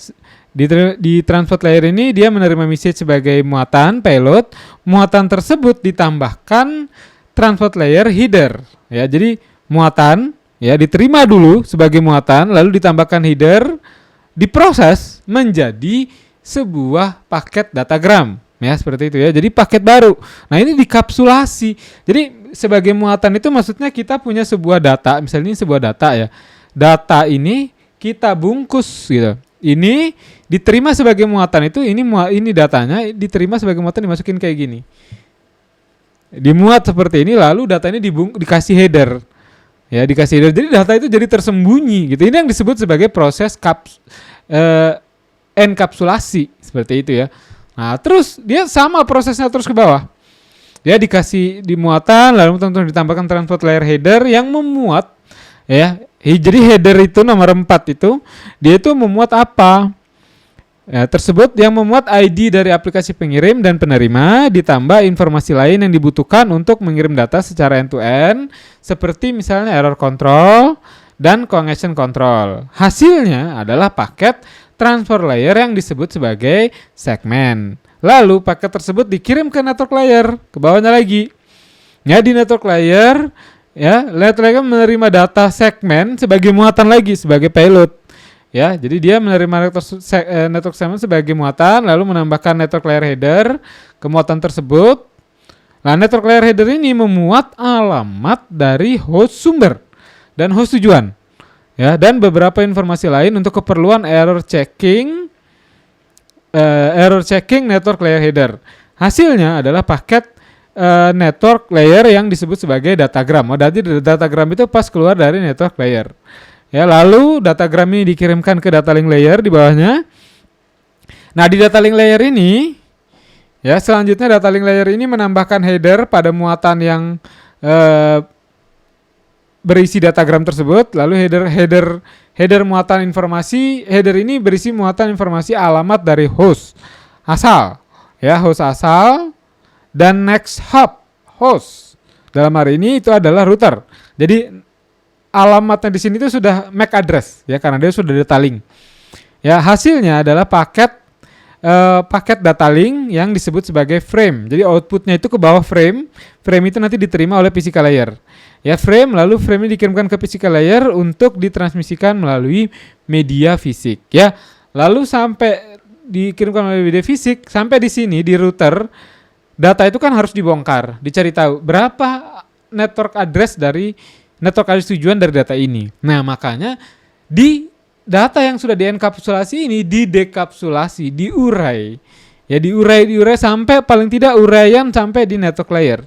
Speaker 1: di transport layer ini dia menerima message sebagai muatan, payload. Muatan tersebut ditambahkan transport layer header. Ya, jadi muatan ya diterima dulu sebagai muatan, lalu ditambahkan header, diproses menjadi sebuah paket datagram. Ya, seperti itu ya. Jadi paket baru. Nah, ini dikapsulasi. Jadi sebagai muatan itu maksudnya kita punya sebuah data, misalnya ini sebuah data ya. Data ini kita bungkus gitu. Ini diterima sebagai muatan itu ini datanya diterima sebagai muatan dimasukin kayak gini. Dimuat seperti ini lalu data ini dikasih header. Ya, dikasih header. Jadi data itu jadi tersembunyi gitu. Ini yang disebut sebagai proses enkapsulasi seperti itu ya. Nah, terus dia sama prosesnya terus ke bawah. Dia dikasih dimuatan lalu tentu ditambahkan transport layer header yang memuat ya. Jadi header itu nomor 4 itu dia itu memuat apa? Ya, tersebut yang memuat ID dari aplikasi pengirim dan penerima ditambah informasi lain yang dibutuhkan untuk mengirim data secara end-to-end seperti misalnya error control dan congestion control. Hasilnya adalah paket transfer layer yang disebut sebagai segmen. Lalu paket tersebut dikirim ke network layer, ke bawahnya lagi. Ya, di network layer, ya, network layer menerima data segmen sebagai muatan lagi sebagai payload. Ya, jadi dia menerima network segmen sebagai muatan, lalu menambahkan network layer header ke muatan tersebut. Nah, network layer header ini memuat alamat dari host sumber dan host tujuan. Ya, dan beberapa informasi lain untuk keperluan error checking network layer header. Hasilnya adalah paket network layer yang disebut sebagai datagram. Jadi datagram itu pas keluar dari network layer. Ya, lalu datagram ini dikirimkan ke data link layer di bawahnya. Nah, di data link layer ini ya, selanjutnya data link layer ini menambahkan header pada muatan yang berisi datagram tersebut, lalu header muatan informasi, header ini berisi muatan informasi alamat dari host asal, ya, host asal, dan next hop host. Dalam hari ini itu adalah router. Jadi alamatnya di sini itu sudah MAC address, ya, karena dia sudah data link. Ya, hasilnya adalah paket data link yang disebut sebagai frame. Jadi outputnya itu ke bawah frame. Frame itu nanti diterima oleh physical layer. Ya, frame, lalu frame ini dikirimkan ke physical layer untuk ditransmisikan melalui media fisik. Ya, lalu sampai dikirimkan melalui media fisik, sampai di sini di router, data itu kan harus dibongkar, dicari tahu berapa network address tujuan dari data ini. Nah, makanya di data yang sudah dienkapsulasi ini didekapsulasi, diurai. Ya, diurai sampai paling tidak uraian sampai di network layer.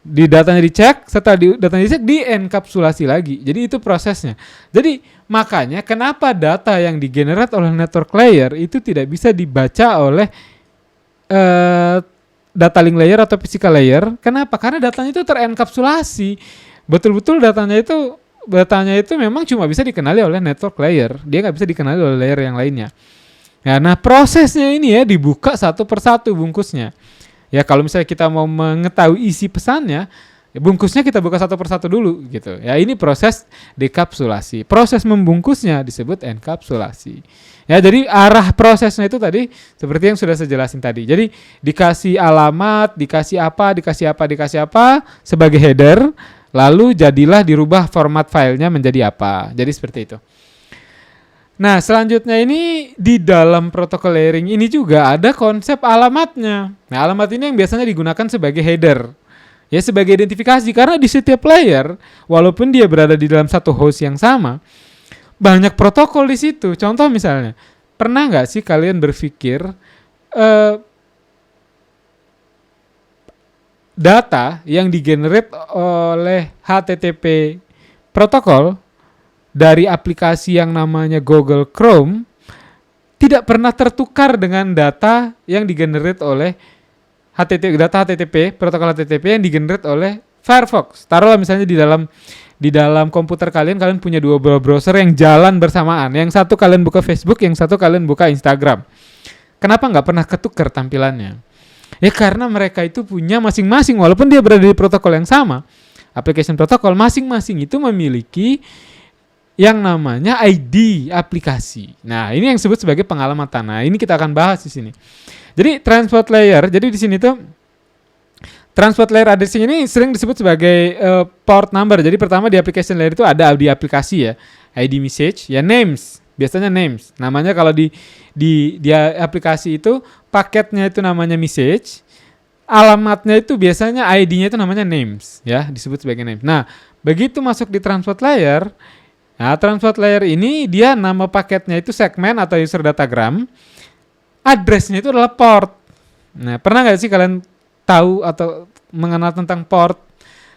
Speaker 1: Di datanya dicek, setelah datanya dicek dienkapsulasi lagi. Jadi itu prosesnya. Jadi makanya kenapa data yang digenerate oleh network layer itu tidak bisa dibaca oleh data link layer atau physical layer. Kenapa? Karena datanya itu terenkapsulasi. Betul-betul datanya itu memang cuma bisa dikenali oleh network layer. Dia nggak bisa dikenali oleh layer yang lainnya. Nah, prosesnya ini ya dibuka satu persatu bungkusnya. Ya, kalau misalnya kita mau mengetahui isi pesannya, ya bungkusnya kita buka satu persatu dulu gitu. Ya, ini proses dekapsulasi. Proses membungkusnya disebut enkapsulasi. Ya, jadi arah prosesnya itu tadi seperti yang sudah saya jelasin tadi. Jadi dikasih alamat, dikasih apa sebagai header. Lalu jadilah dirubah format filenya menjadi apa. Jadi seperti itu. Nah, selanjutnya ini di dalam protokol layering ini juga ada konsep alamatnya. Nah, alamat ini yang biasanya digunakan sebagai header. Ya, sebagai identifikasi. Karena di setiap layer, walaupun dia berada di dalam satu host yang sama, banyak protokol di situ. Contoh misalnya, pernah nggak sih kalian berpikir data yang digenerate oleh HTTP protokol dari aplikasi yang namanya Google Chrome tidak pernah tertukar dengan data yang digenerate oleh data HTTP, protokol HTTP yang digenerate oleh Firefox. Taruhlah misalnya di dalam komputer kalian punya dua browser yang jalan bersamaan. Yang satu kalian buka Facebook, yang satu kalian buka Instagram. Kenapa nggak pernah ketukar tampilannya? Ya, karena mereka itu punya masing-masing, walaupun dia berada di protokol yang sama, application protokol, masing-masing itu memiliki yang namanya ID aplikasi. Nah, ini yang disebut sebagai pengalamatan. Nah, ini kita akan bahas di sini. Jadi transport layer, jadi di sini tuh transport layer addressing ini sering disebut sebagai port number. Jadi pertama di application layer itu ada ID aplikasi ya, ID message, ya names. Biasanya names. Namanya kalau di aplikasi itu paketnya itu namanya message. Alamatnya itu biasanya ID-nya itu namanya names, ya, disebut sebagai names. Nah, begitu masuk di transport layer, nah transport layer ini dia nama paketnya itu segmen atau user datagram. Address-nya itu adalah port. Nah, pernah nggak sih kalian tahu atau mengenal tentang port?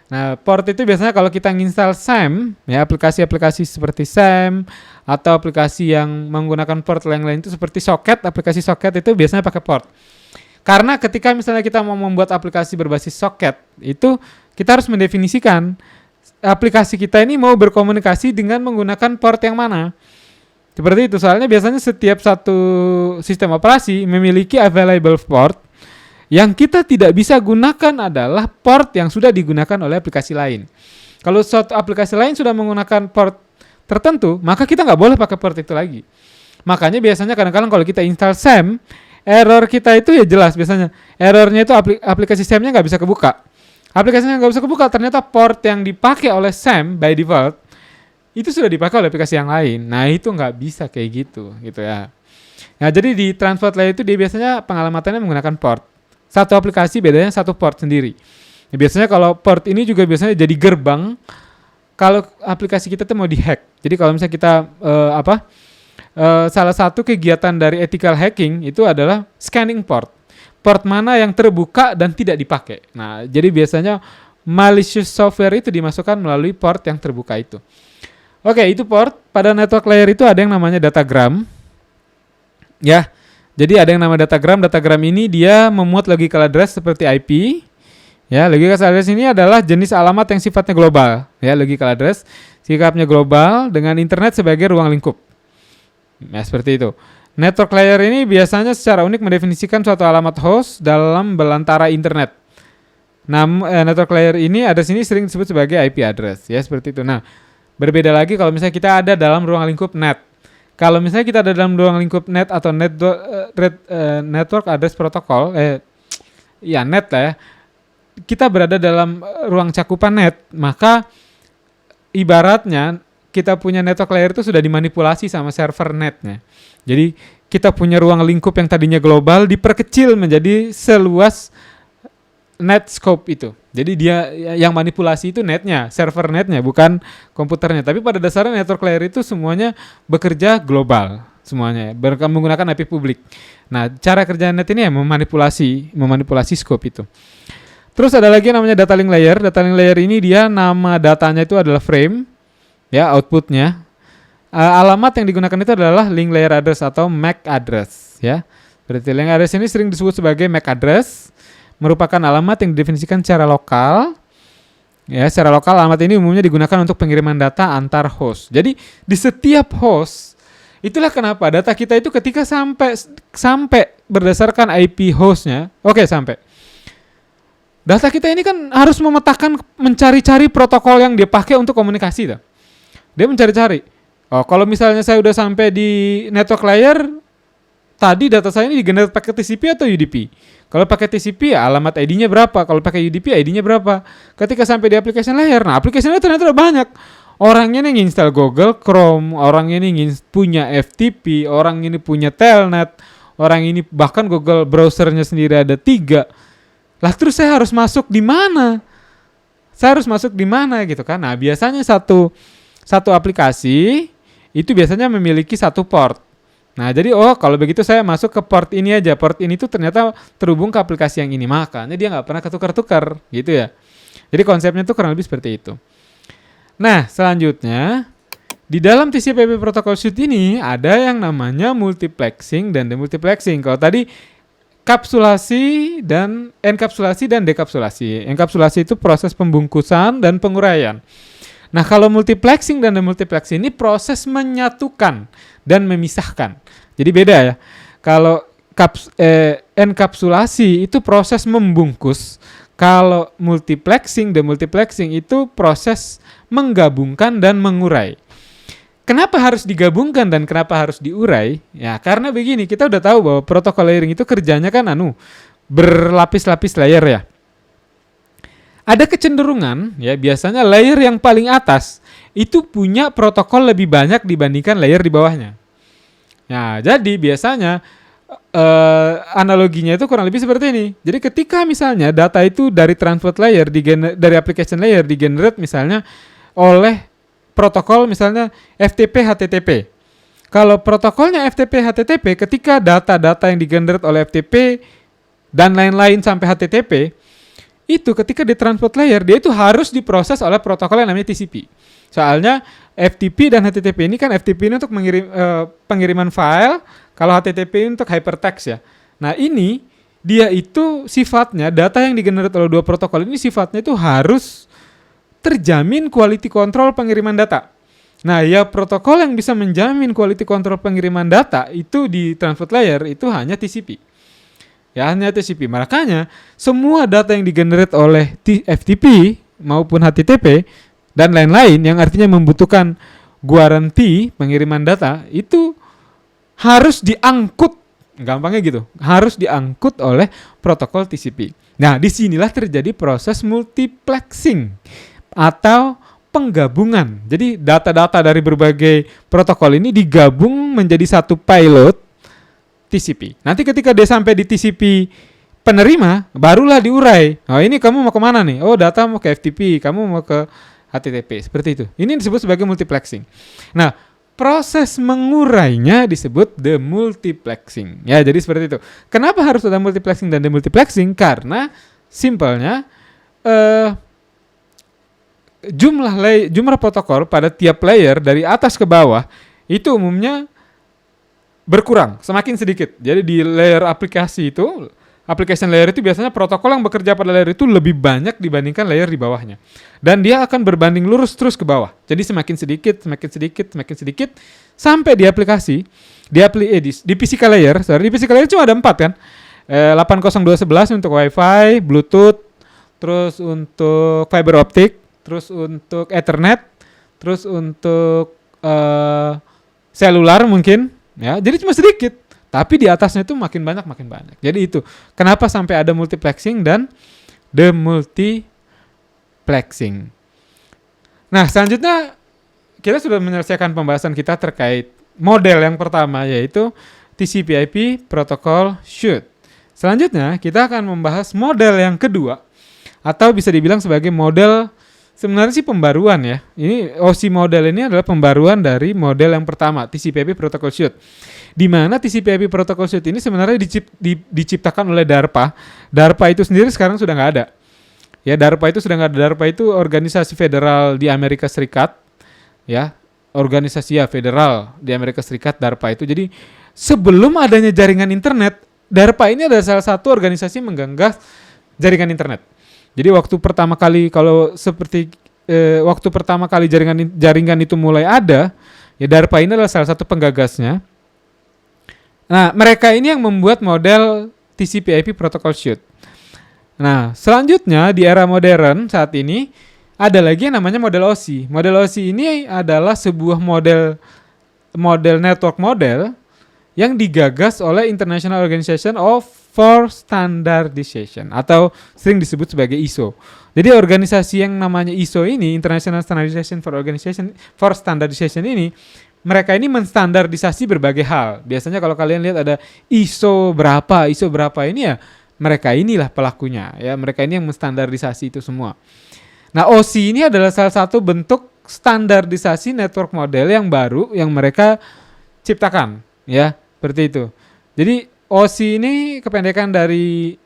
Speaker 1: Nah, port itu biasanya kalau kita nginstal SAM, ya, aplikasi-aplikasi seperti SAM atau aplikasi yang menggunakan port lain-lain itu seperti socket, aplikasi socket itu biasanya pakai port. Karena ketika misalnya kita mau membuat aplikasi berbasis socket, itu kita harus mendefinisikan aplikasi kita ini mau berkomunikasi dengan menggunakan port yang mana. Seperti itu, soalnya biasanya setiap satu sistem operasi memiliki available port. Yang kita tidak bisa gunakan adalah port yang sudah digunakan oleh aplikasi lain. Kalau suatu aplikasi lain sudah menggunakan port tertentu, maka kita nggak boleh pakai port itu lagi. Makanya biasanya kadang-kadang kalau kita install SAM, error kita itu ya jelas biasanya. Errornya itu aplikasi SAM-nya nggak bisa kebuka. Aplikasinya nggak bisa kebuka, ternyata port yang dipakai oleh SAM by default, itu sudah dipakai oleh aplikasi yang lain. Nah, itu nggak bisa kayak gitu ya. Nah, jadi di transport layer itu dia biasanya pengalamannya menggunakan port. Satu aplikasi bedanya satu port sendiri. Ya, biasanya kalau port ini juga biasanya jadi gerbang kalau aplikasi kita tuh mau dihack. Jadi kalau misalnya kita salah satu kegiatan dari ethical hacking itu adalah scanning port. Port mana yang terbuka dan tidak dipakai. Nah, jadi biasanya malicious software itu dimasukkan melalui port yang terbuka itu. Oke, itu port. Pada network layer itu ada yang namanya datagram. Ya. Jadi ada yang nama datagram. Datagram ini dia memuat logical address seperti IP, Ya, logical address ini adalah jenis alamat yang sifatnya global. Ya, logical address sikapnya global dengan internet sebagai ruang lingkup. Ya, seperti itu. Network layer ini biasanya secara unik mendefinisikan suatu alamat host dalam belantara internet. Network layer ini address ini sering disebut sebagai IP address. Ya, seperti itu. Nah, berbeda lagi kalau misalnya kita ada dalam ruang lingkup net. Kalau misalnya kita ada dalam ruang lingkup net atau network address protocol, net lah ya. Kita berada dalam ruang cakupan net, maka ibaratnya kita punya network layer itu sudah dimanipulasi sama server netnya. Jadi kita punya ruang lingkup yang tadinya global diperkecil menjadi seluas net scope itu. Jadi dia yang manipulasi itu netnya, server netnya, bukan komputernya. Tapi pada dasarnya network layer itu semuanya bekerja global, semuanya menggunakan IP publik. Nah, cara kerja net ini ya memanipulasi scope itu. Terus ada lagi yang namanya data link layer. Data link layer ini dia nama datanya itu adalah frame, ya outputnya. Alamat yang digunakan itu adalah link layer address atau MAC address, ya. Berarti link address ini sering disebut sebagai MAC address, merupakan alamat yang didefinisikan secara lokal. Ya, secara lokal alamat ini umumnya digunakan untuk pengiriman data antar host. Jadi di setiap host, itulah kenapa data kita itu ketika sampai berdasarkan IP hostnya, sampai. Data kita ini kan harus memetakan, mencari-cari protokol yang dia pakai untuk komunikasi. Dia mencari-cari. Kalau misalnya saya udah sampai di network layer, tadi data saya ini digenerate pakai TCP atau UDP. Kalau pakai TCP ya alamat ID-nya berapa, kalau pakai UDP ID-nya berapa. Ketika sampai di application layer, nah application layer ternyata udah banyak. Orangnya ini install Google Chrome, orang ini punya FTP, orang ini punya Telnet, orang ini bahkan Google browsernya sendiri ada 3. Lah terus saya harus masuk di mana? Gitu kan? Nah, biasanya satu aplikasi itu biasanya memiliki satu port. Nah, jadi kalau begitu saya masuk ke port ini aja. Port ini tuh ternyata terhubung ke aplikasi yang ini. Makanya dia nggak pernah ketukar-tukar gitu ya. Jadi konsepnya tuh kurang lebih seperti itu. Nah, selanjutnya di dalam TCP/IP protocol suite ini ada yang namanya multiplexing dan demultiplexing. Kalau tadi enkapsulasi dan dekapsulasi. Enkapsulasi itu proses pembungkusan dan penguraian. Nah, kalau multiplexing dan demultiplexing ini proses menyatukan dan memisahkan. Jadi beda ya. Kalau enkapsulasi itu proses membungkus. Kalau multiplexing, demultiplexing itu proses menggabungkan dan mengurai. Kenapa harus digabungkan dan kenapa harus diurai? Ya, karena begini, kita udah tahu bahwa protokol layering itu kerjanya kan berlapis-lapis layer ya. Ada kecenderungan ya, biasanya layer yang paling atas itu punya protokol lebih banyak dibandingkan layer di bawahnya. Nah, jadi biasanya analoginya itu kurang lebih seperti ini. Jadi ketika misalnya data itu dari transport layer dari application layer di-generate misalnya oleh protokol misalnya FTP HTTP. Kalau protokolnya FTP HTTP, ketika data-data yang di-generate oleh FTP dan lain-lain sampai HTTP, itu ketika di transport layer dia itu harus diproses oleh protokol yang namanya TCP. Soalnya FTP dan HTTP ini kan FTP ini untuk pengiriman file, kalau HTTP untuk hypertext ya. Nah, ini dia itu sifatnya data yang di-generate oleh dua protokol ini sifatnya itu harus terjamin quality control pengiriman data. Nah, ya protokol yang bisa menjamin quality control pengiriman data itu di transport layer itu hanya TCP. Ya, hanya TCP. Makanya semua data yang di-generate oleh FTP maupun HTTP dan lain-lain yang artinya membutuhkan guarantee pengiriman data itu harus diangkut, gampangnya gitu, harus diangkut oleh protokol TCP. Nah, disinilah terjadi proses multiplexing atau penggabungan. Jadi data-data dari berbagai protokol ini digabung menjadi satu payload TCP. Nanti ketika dia sampai di TCP penerima, barulah diurai. Oh, ini kamu mau kemana nih? Oh, data mau ke FTP, kamu mau ke HTTP. Seperti itu. Ini disebut sebagai multiplexing. Nah, proses mengurainya disebut demultiplexing. Ya, jadi seperti itu. Kenapa harus ada multiplexing dan demultiplexing? Karena simpelnya jumlah protokol pada tiap layer dari atas ke bawah itu umumnya berkurang, semakin sedikit. Jadi di layer aplikasi itu application layer itu biasanya protokol yang bekerja pada layer itu lebih banyak dibandingkan layer di bawahnya. Dan dia akan berbanding lurus terus ke bawah. Jadi semakin sedikit sampai di aplikasi, di physical layer, di physical layer cuma ada 4 kan. 802.11 untuk Wi-Fi, Bluetooth, terus untuk fiber optic, terus untuk Ethernet, terus untuk selular mungkin, ya. Jadi cuma sedikit, tapi di atasnya itu makin banyak. Jadi itu kenapa sampai ada multiplexing dan demultiplexing. Nah, selanjutnya kita sudah menyelesaikan pembahasan kita terkait model yang pertama, yaitu TCP/IP Protocol Suite. Selanjutnya kita akan membahas model yang kedua, atau bisa dibilang sebagai model, sebenarnya sih pembaruan ya. Ini OSI model ini adalah pembaruan dari model yang pertama, TCP/IP Protocol Suite. Di mana TCP/IP Protocol Suite ini sebenarnya diciptakan oleh DARPA. DARPA itu sendiri sekarang sudah nggak ada. Ya, DARPA itu sudah nggak ada. DARPA itu organisasi federal di Amerika Serikat. Ya, organisasi federal di Amerika Serikat, DARPA itu. Jadi sebelum adanya jaringan internet, DARPA ini adalah salah satu organisasi menggagas jaringan internet. Jadi waktu pertama kali jaringan itu mulai ada, ya DARPA ini adalah salah satu penggagasnya. Nah, mereka ini yang membuat model TCP/IP Protocol Suite. Nah, selanjutnya di era modern saat ini ada lagi yang namanya model OSI. Model OSI ini adalah sebuah model network model yang digagas oleh International Organization for Standardization atau sering disebut sebagai ISO. Jadi organisasi yang namanya ISO ini, International Standardization for Standardization ini, mereka ini menstandardisasi berbagai hal. Biasanya kalau kalian lihat ada ISO berapa ini ya, mereka inilah pelakunya ya, mereka ini yang menstandardisasi itu semua. Nah, OSI ini adalah salah satu bentuk standardisasi network model yang baru yang mereka ciptakan ya, seperti itu. Jadi OSI ini kependekan dari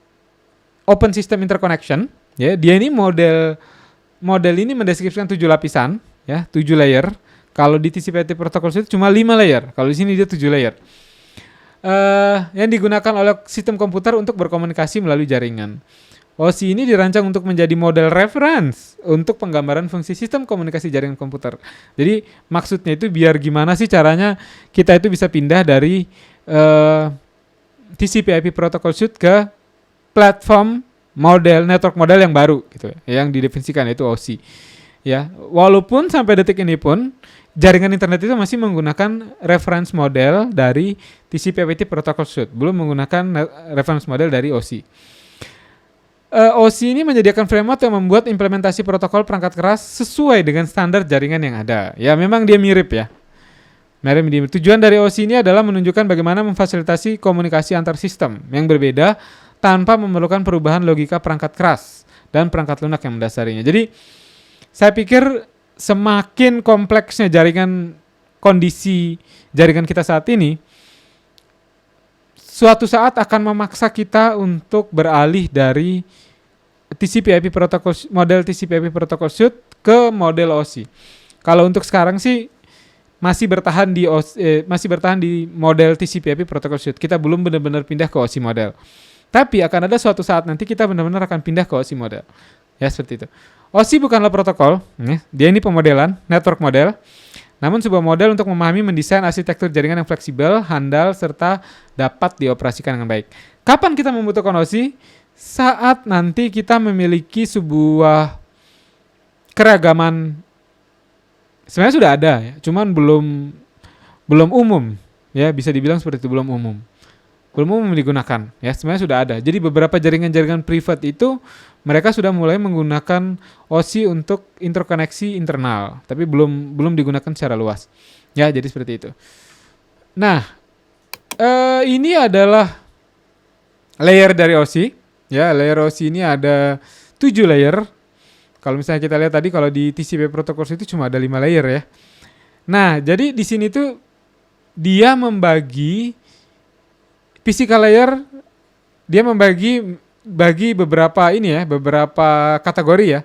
Speaker 1: Open System Interconnection ya. Dia ini model ini mendeskripsikan 7 lapisan ya, 7 layer. Kalau di TCP/IP Protocol Suite cuma 5 layer. Kalau di sini dia 7 layer. Yang digunakan oleh sistem komputer untuk berkomunikasi melalui jaringan. OSI ini dirancang untuk menjadi model reference untuk penggambaran fungsi sistem komunikasi jaringan komputer. Jadi maksudnya itu biar gimana sih caranya kita itu bisa pindah dari TCP/IP Protocol Suite ke platform network model yang baru gitu ya, yang didefinisikan yaitu OSI. Ya, walaupun sampai detik ini pun jaringan internet itu masih menggunakan reference model dari TCP/IP Protocol Suite, belum menggunakan reference model dari OSI. OSI ini menyediakan framework yang membuat implementasi protokol perangkat keras sesuai dengan standar jaringan yang ada. Ya, memang dia mirip ya. Tujuan dari OSI ini adalah menunjukkan bagaimana memfasilitasi komunikasi antar sistem yang berbeda tanpa memerlukan perubahan logika perangkat keras dan perangkat lunak yang mendasarinya. Jadi, saya pikir semakin kompleksnya kondisi jaringan kita saat ini, suatu saat akan memaksa kita untuk beralih dari model TCP/IP Protocol Suite ke model OSI. Kalau untuk sekarang sih masih bertahan di model TCP/IP Protocol Suite. Kita belum benar-benar pindah ke OSI model. Tapi akan ada suatu saat nanti kita benar-benar akan pindah ke OSI model. Ya, seperti itu. OSI bukanlah protokol, dia ini pemodelan, network model, namun sebuah model untuk memahami mendesain arsitektur jaringan yang fleksibel, handal, serta dapat dioperasikan dengan baik. Kapan kita membutuhkan OSI? Saat nanti kita memiliki sebuah keragaman, sebenarnya sudah ada, ya, cuman belum umum, ya bisa dibilang seperti itu, belum umum digunakan, ya sebenarnya sudah ada. Jadi beberapa jaringan-jaringan privat itu mereka sudah mulai menggunakan OSI untuk interkoneksi internal, tapi belum digunakan secara luas, ya jadi seperti itu. Nah, ini adalah layer dari OSI. Ya, layer OSI ini ada 7 layer. Kalau misalnya kita lihat tadi, kalau di TCP Protocol itu cuma ada 5 layer ya. Nah, jadi di sini tuh dia membagi physical layer, dia membagi beberapa kategori ya.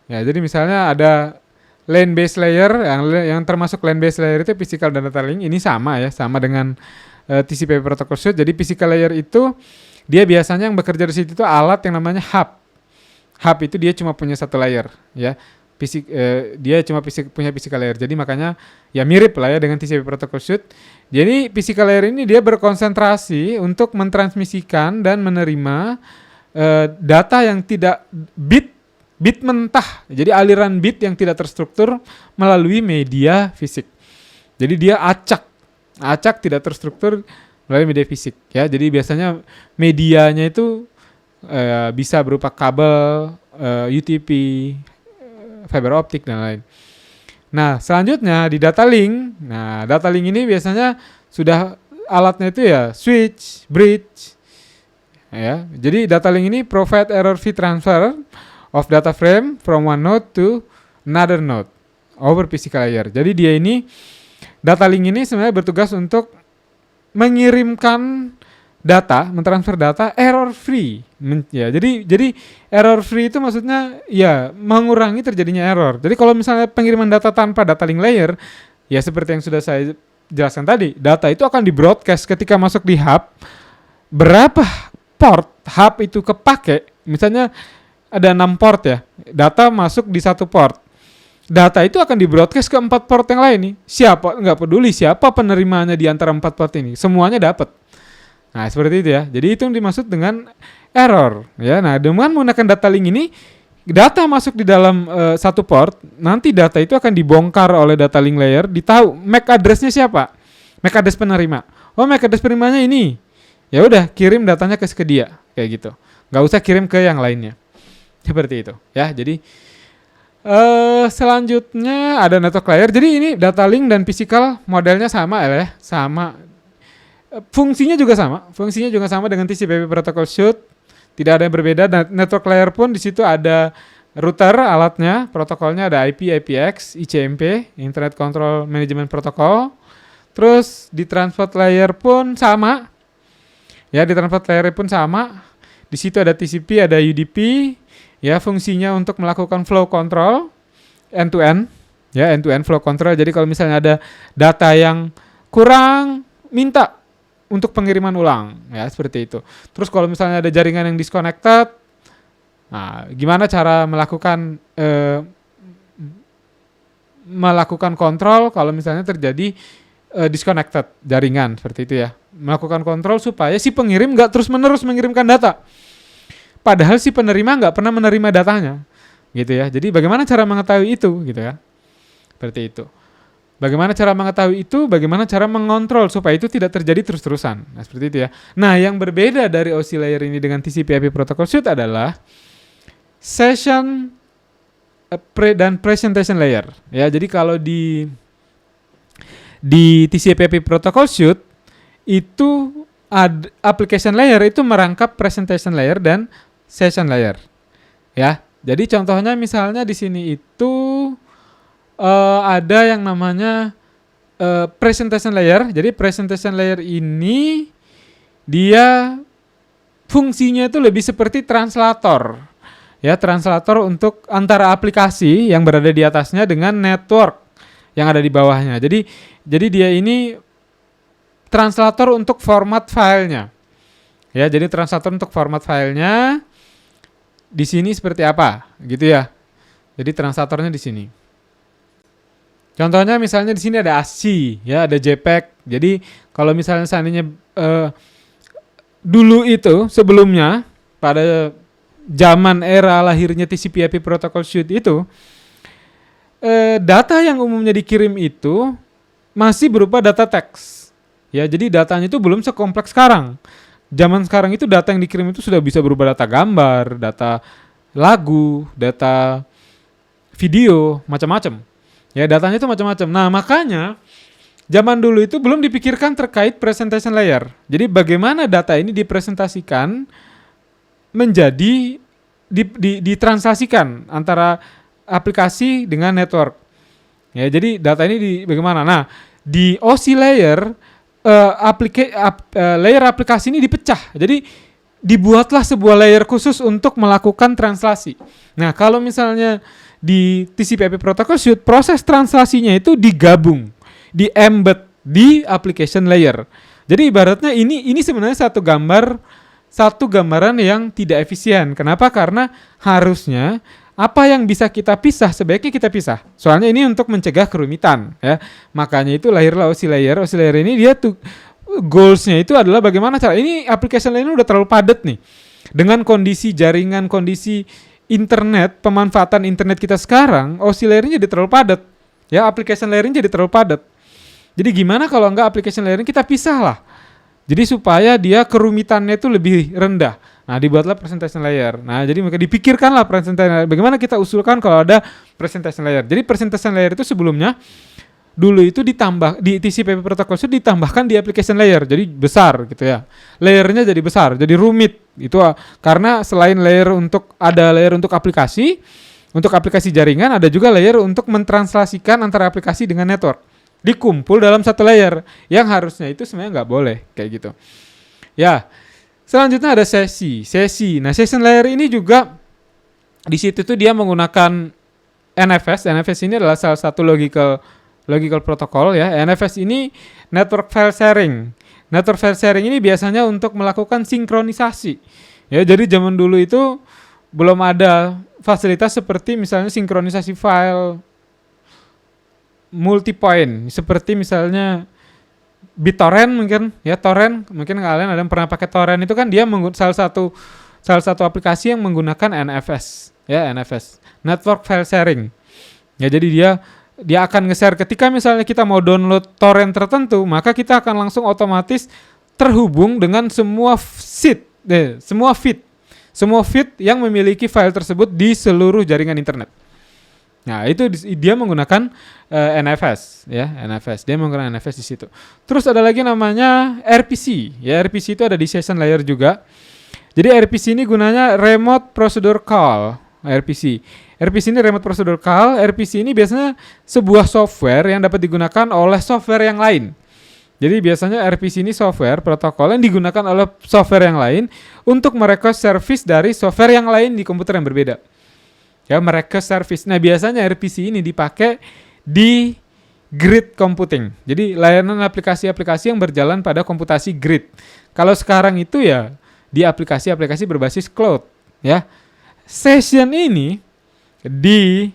Speaker 1: Ya, jadi misalnya ada LAN based layer, yang termasuk LAN based layer itu physical data link. Ini sama dengan TCP Protocol Suite. Jadi physical layer itu Dia biasanya yang bekerja di situ itu alat yang namanya hub. Hub itu dia cuma punya satu layer, ya. Dia cuma punya physical layer. Jadi makanya ya mirip lah ya dengan TCP protocol suite. Jadi physical layer ini dia berkonsentrasi untuk mentransmisikan dan menerima data yang tidak bit mentah. Jadi aliran bit yang tidak terstruktur melalui media fisik. Jadi dia acak tidak terstruktur melalui media fisik, ya. Jadi biasanya medianya itu bisa berupa kabel, UTP, fiber optik dan lain. Nah, selanjutnya di data link. Nah, data link ini biasanya sudah alatnya itu ya switch, bridge. Ya. Jadi data link ini provide error-free transfer of data frame from one node to another node over physical layer. Jadi dia ini data link ini sebenarnya bertugas untuk mengirimkan data, mentransfer data error free. Ya, jadi error free itu maksudnya ya mengurangi terjadinya error. Jadi kalau misalnya pengiriman data tanpa data link layer, ya seperti yang sudah saya jelaskan tadi, data itu akan di-broadcast ketika masuk di hub. Berapa port hub itu kepake? Misalnya ada 6 port ya. Data masuk di satu port. Data itu akan di-broadcast ke 4 port yang lain nih. Nggak peduli siapa penerimanya di antara 4 port ini, semuanya dapat. Nah, seperti itu ya. Jadi itu yang dimaksud dengan error, ya. Nah, dengan menggunakan data link ini, data masuk di dalam satu port, nanti data itu akan dibongkar oleh data link layer, ditahu MAC address-nya siapa? MAC address penerima. Oh, MAC address penerimanya ini. Ya udah, kirim datanya ke dia, kayak gitu. Nggak usah kirim ke yang lainnya. Seperti itu, ya. Jadi selanjutnya ada network layer. Jadi ini data link dan physical modelnya sama ya, sama. Fungsinya juga sama dengan TCP/IP protocol suite. Tidak ada yang berbeda. Dan network layer pun di situ ada router alatnya, protokolnya ada IP, IPX, ICMP, Internet Control Management Protocol. Terus di transport layer pun sama. Ya, di transport layer pun sama. Di situ ada TCP, ada UDP. Ya, fungsinya untuk melakukan flow control end to end. Ya, end to end flow control. Jadi kalau misalnya ada data yang kurang, minta untuk pengiriman ulang, ya seperti itu. Terus kalau misalnya ada jaringan yang disconnected, nah gimana cara melakukan kontrol kalau misalnya terjadi disconnected jaringan seperti itu ya. Melakukan kontrol supaya si pengirim nggak terus-menerus mengirimkan data. Padahal si penerima nggak pernah menerima datanya, gitu ya. Jadi bagaimana cara mengetahui itu, gitu ya? Seperti itu. Bagaimana cara mengetahui itu? Bagaimana cara mengontrol supaya itu tidak terjadi terus-terusan? Nah, seperti itu ya. Nah, yang berbeda dari OSI layer ini dengan TCP/IP protocol suite adalah session dan presentation layer. Ya, jadi kalau di TCP/IP protocol suite itu application layer itu merangkap presentation layer dan session layer. Ya. Jadi contohnya misalnya di sini itu ada yang namanya presentation layer. Jadi presentation layer ini dia fungsinya itu lebih seperti translator. Ya, translator untuk antara aplikasi yang berada di atasnya dengan network yang ada di bawahnya. Jadi dia ini translator untuk format filenya. Ya, jadi translator untuk format filenya di sini seperti apa, gitu ya. Jadi translatornya di sini. Contohnya misalnya di sini ada ASCII, ya, ada JPEG. Jadi kalau misalnya seandainya dulu itu sebelumnya pada zaman era lahirnya TCP/IP protocol suite itu data yang umumnya dikirim itu masih berupa data teks. Ya, jadi datanya itu belum sekompleks sekarang. Zaman sekarang itu data yang dikirim itu sudah bisa berubah data gambar, data lagu, data video, macam-macam. Ya, datanya itu macam-macam. Nah, makanya zaman dulu itu belum dipikirkan terkait presentation layer. Jadi bagaimana data ini dipresentasikan menjadi ditranslasikan antara aplikasi dengan network. Ya, jadi data ini bagaimana? Nah, di OSI layer layer aplikasi ini dipecah. Jadi dibuatlah sebuah layer khusus untuk melakukan translasi. Nah, kalau misalnya di TCP/IP protocol suite proses translasinya itu digabung, di-embed di application layer. Jadi ibaratnya ini sebenarnya satu gambar satu gambaran yang tidak efisien. Kenapa? Karena harusnya apa yang bisa kita pisah sebaiknya kita pisah. Soalnya ini untuk mencegah kerumitan ya. Makanya itu lahirlah OSI layer. OSI layer ini dia tuh goalsnya itu adalah bagaimana cara ini application layer ini udah terlalu padat nih. Dengan kondisi jaringan, kondisi internet, pemanfaatan internet kita sekarang, OSI layer ini jadi terlalu padat. Ya, application layer ini jadi terlalu padat. Jadi gimana kalau enggak application layer ini kita pisah lah. Jadi supaya dia kerumitannya itu lebih rendah. Nah, dibuatlah presentation layer. Nah, jadi mereka dipikirkanlah presentation layer. Bagaimana kita usulkan kalau ada presentation layer. Jadi presentation layer itu sebelumnya dulu itu ditambah di TCP/IP protocol suite ditambahkan di application layer. Jadi besar gitu ya. Layernya jadi besar, jadi rumit. Itu karena selain layer untuk aplikasi, untuk aplikasi jaringan ada juga layer untuk mentranslasikan antara aplikasi dengan network. Dikumpul dalam satu layer yang harusnya itu sebenarnya nggak boleh kayak gitu. Ya. Selanjutnya ada sesi. Nah, session layer ini juga di situ tuh dia menggunakan NFS. NFS ini adalah salah satu logical protocol ya. NFS ini network file sharing. Network file sharing ini biasanya untuk melakukan sinkronisasi. Ya, jadi zaman dulu itu belum ada fasilitas seperti misalnya sinkronisasi file multi-point, seperti misalnya BitTorrent mungkin ya, torrent mungkin kalian ada yang pernah pakai torrent, itu kan dia salah satu aplikasi yang menggunakan NFS ya, NFS network file sharing ya. Jadi dia akan nge-share ketika misalnya kita mau download torrent tertentu, maka kita akan langsung otomatis terhubung dengan semua feed yang memiliki file tersebut di seluruh jaringan internet. Nah, itu dia menggunakan NFS ya, NFS. Dia menggunakan NFS di situ. Terus ada lagi namanya RPC. Ya, RPC itu ada di session layer juga. Jadi RPC ini gunanya remote procedure call. RPC ini remote procedure call. RPC ini biasanya sebuah software yang dapat digunakan oleh software yang lain. Jadi biasanya RPC ini software protokol yang digunakan oleh software yang lain untuk merequest service dari software yang lain di komputer yang berbeda. Ya, mereka service. Nah, biasanya RPC ini dipakai di grid computing. Jadi layanan aplikasi-aplikasi yang berjalan pada komputasi grid. Kalau sekarang itu ya di aplikasi-aplikasi berbasis cloud. Ya, session ini di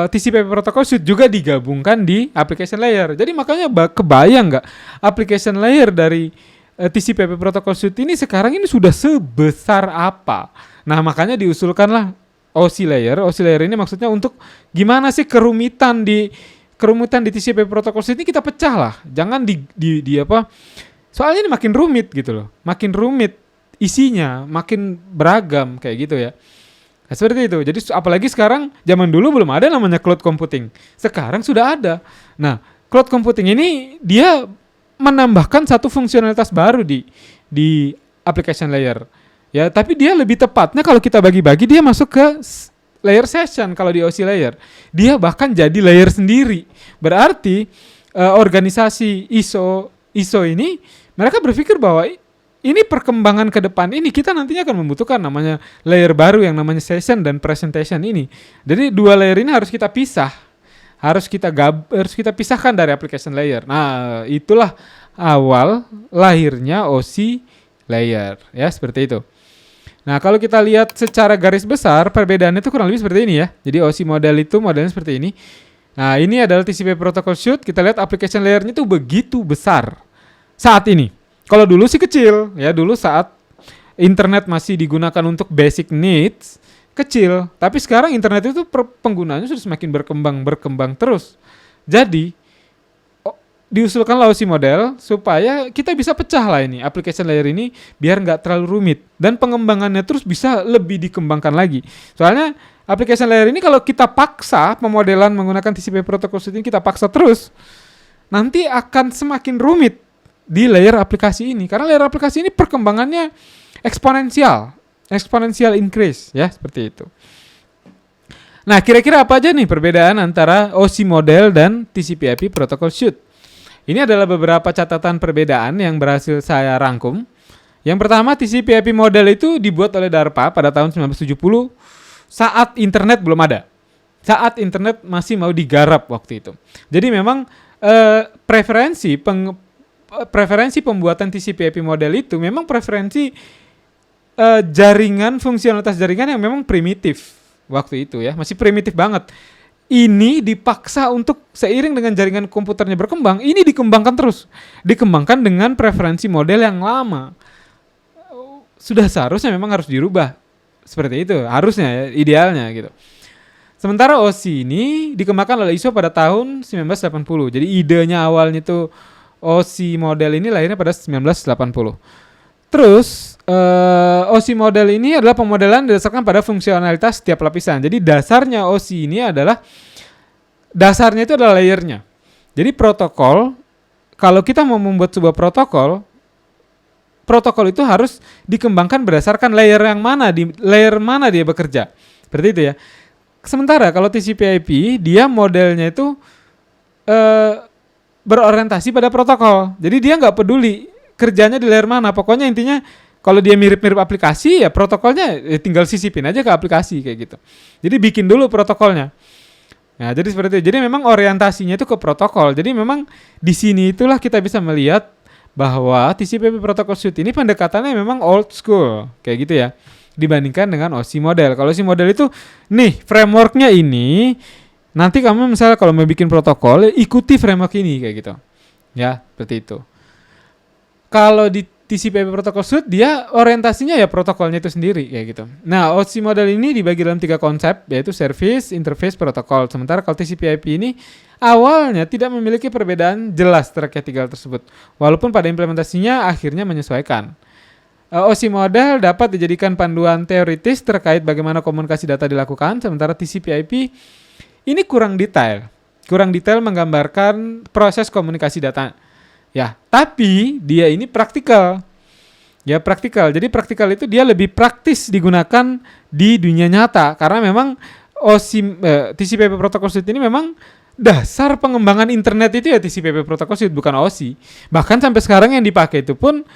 Speaker 1: TCP/IP protocol suite juga digabungkan di application layer. Jadi makanya kebayang nggak application layer dari TCP/IP protocol suite ini sekarang ini sudah sebesar apa? Nah, makanya diusulkanlah OSI layer. OSI layer ini maksudnya untuk gimana sih kerumitan di TCP protokol ini kita pecah lah. Jangan di apa? Soalnya ini makin rumit gitu loh. Makin rumit isinya, makin beragam kayak gitu ya. Nah, seperti itu. Jadi apalagi sekarang zaman dulu belum ada namanya cloud computing. Sekarang sudah ada. Nah, cloud computing ini dia menambahkan satu fungsionalitas baru di application layer. Ya, tapi dia lebih tepatnya kalau kita bagi-bagi dia masuk ke layer session. Kalau di OSI layer, dia bahkan jadi layer sendiri. Berarti organisasi ISO ini mereka berpikir bahwa ini perkembangan ke depan ini kita nantinya akan membutuhkan namanya layer baru yang namanya session dan presentation ini. Jadi dua layer ini harus kita pisah. Harus kita pisahkan dari application layer. Nah, itulah awal lahirnya OSI layer. Ya, seperti itu. Nah, kalau kita lihat secara garis besar, perbedaannya itu kurang lebih seperti ini ya. Jadi OSI model itu modelnya seperti ini. Nah, ini adalah TCP protocol suite. Kita lihat application layernya itu begitu besar saat ini. Kalau dulu sih kecil, ya dulu saat internet masih digunakan untuk basic needs, kecil. Tapi sekarang internet itu penggunanya sudah semakin berkembang terus. Jadi diusulkanlah OSI model supaya kita bisa pecah lah ini application layer ini biar nggak terlalu rumit dan pengembangannya terus bisa lebih dikembangkan lagi. Soalnya application layer ini kalau kita paksa pemodelan menggunakan TCP protocol suite ini kita paksa terus, nanti akan semakin rumit di layer aplikasi ini karena layer aplikasi ini perkembangannya exponential increase ya, seperti itu. Nah, kira-kira apa aja nih perbedaan antara OSI model dan TCP/IP protocol suite? Ini adalah beberapa catatan perbedaan yang berhasil saya rangkum. Yang pertama, TCP/IP model itu dibuat oleh DARPA pada tahun 1970 saat internet belum ada. Saat internet masih mau digarap waktu itu. Jadi memang preferensi preferensi pembuatan TCP/IP model itu memang preferensi jaringan, fungsionalitas jaringan yang memang primitif waktu itu ya, masih primitif banget. Ini dipaksa untuk seiring dengan jaringan komputernya berkembang, ini dikembangkan dengan preferensi model yang lama. Sudah seharusnya memang harus dirubah seperti itu, harusnya ya, idealnya gitu. Sementara OSI ini dikembangkan oleh ISO pada tahun 1980. Jadi idenya awalnya itu OSI model ini lahirnya pada 1980. Terus OSI model ini adalah pemodelan didasarkan pada fungsionalitas setiap lapisan. Jadi dasarnya OSI ini adalah dasarnya itu adalah layernya. Jadi protokol, kalau kita mau membuat sebuah protokol itu harus dikembangkan berdasarkan layer mana dia bekerja. Seperti itu ya. Sementara kalau TCP/IP dia modelnya itu berorientasi pada protokol. Jadi dia nggak peduli kerjanya di layer mana. Pokoknya intinya kalau dia mirip-mirip aplikasi ya protokolnya tinggal sisipin aja ke aplikasi kayak gitu. Jadi bikin dulu protokolnya. Nah, jadi seperti itu. Jadi memang orientasinya itu ke protokol. Jadi memang di sini itulah kita bisa melihat bahwa TCP/IP Protocol Suite ini pendekatannya memang old school kayak gitu ya. Dibandingkan dengan OSI model. Kalau OSI model itu nih frameworknya ini, nanti kamu misalnya kalau mau bikin protokol ikuti framework ini kayak gitu. Ya, seperti itu. Kalau di TCP/IP Protocol Suite dia orientasinya ya protokolnya itu sendiri kayak gitu. Nah, OSI model ini dibagi dalam 3 konsep yaitu service, interface, protokol. Sementara kalau TCP/IP ini awalnya tidak memiliki perbedaan jelas terkait 3 hal tersebut. Walaupun pada implementasinya akhirnya menyesuaikan. OSI model dapat dijadikan panduan teoritis terkait bagaimana komunikasi data dilakukan, sementara TCP/IP ini kurang detail menggambarkan proses komunikasi data. Ya, tapi dia ini praktikal. Ya, praktikal. Jadi praktikal itu dia lebih praktis digunakan di dunia nyata karena memang TCP/IP Protocol Suite ini memang dasar pengembangan internet itu ya TCP/IP Protocol Suite bukan OSI. Bahkan sampai sekarang yang dipakai itu pun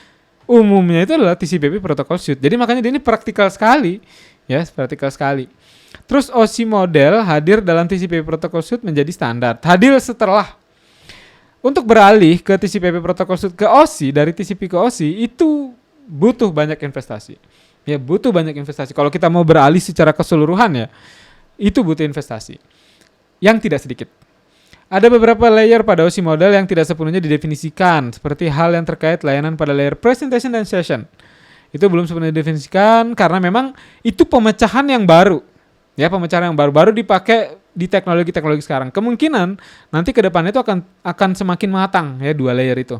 Speaker 1: umumnya itu adalah TCP/IP Protocol Suite. Jadi makanya dia ini praktikal sekali. Ya, praktikal sekali. Terus OSI model hadir dalam TCP/IP Protocol Suite menjadi standar. Hadir setelah untuk beralih ke TCP/IP Protocol Suite ke OSI, dari TCP ke OSI itu butuh banyak investasi. Ya, butuh banyak investasi. Kalau kita mau beralih secara keseluruhan ya, itu butuh investasi. Yang tidak sedikit. Ada beberapa layer pada OSI model yang tidak sepenuhnya didefinisikan, seperti hal yang terkait layanan pada layer presentation dan session. Itu belum sepenuhnya didefinisikan karena memang itu pemecahan yang baru. Ya, pemecahan yang baru dipakai di teknologi sekarang. Kemungkinan nanti ke depannya itu akan semakin matang ya 2 layer itu.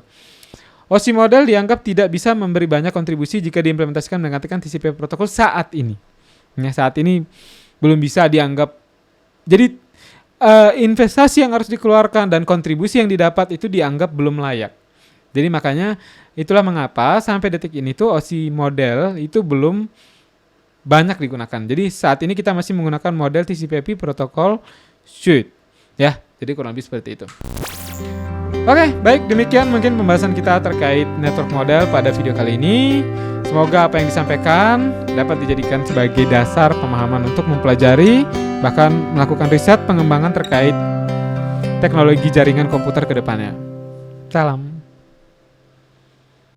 Speaker 1: OSI model dianggap tidak bisa memberi banyak kontribusi jika diimplementasikan menggantikan TCP protokol saat ini. Ya, saat ini belum bisa dianggap. Jadi investasi yang harus dikeluarkan dan kontribusi yang didapat itu dianggap belum layak. Jadi makanya itulah mengapa sampai detik ini tuh OSI model itu belum banyak digunakan. Jadi saat ini kita masih menggunakan model TCP/IP Protocol Suite. Ya, jadi kurang lebih seperti itu. Oke, baik, demikian mungkin pembahasan kita terkait network model pada video kali ini. Semoga apa yang disampaikan dapat dijadikan sebagai dasar pemahaman untuk mempelajari, bahkan melakukan riset pengembangan terkait teknologi jaringan komputer ke depannya. Salam.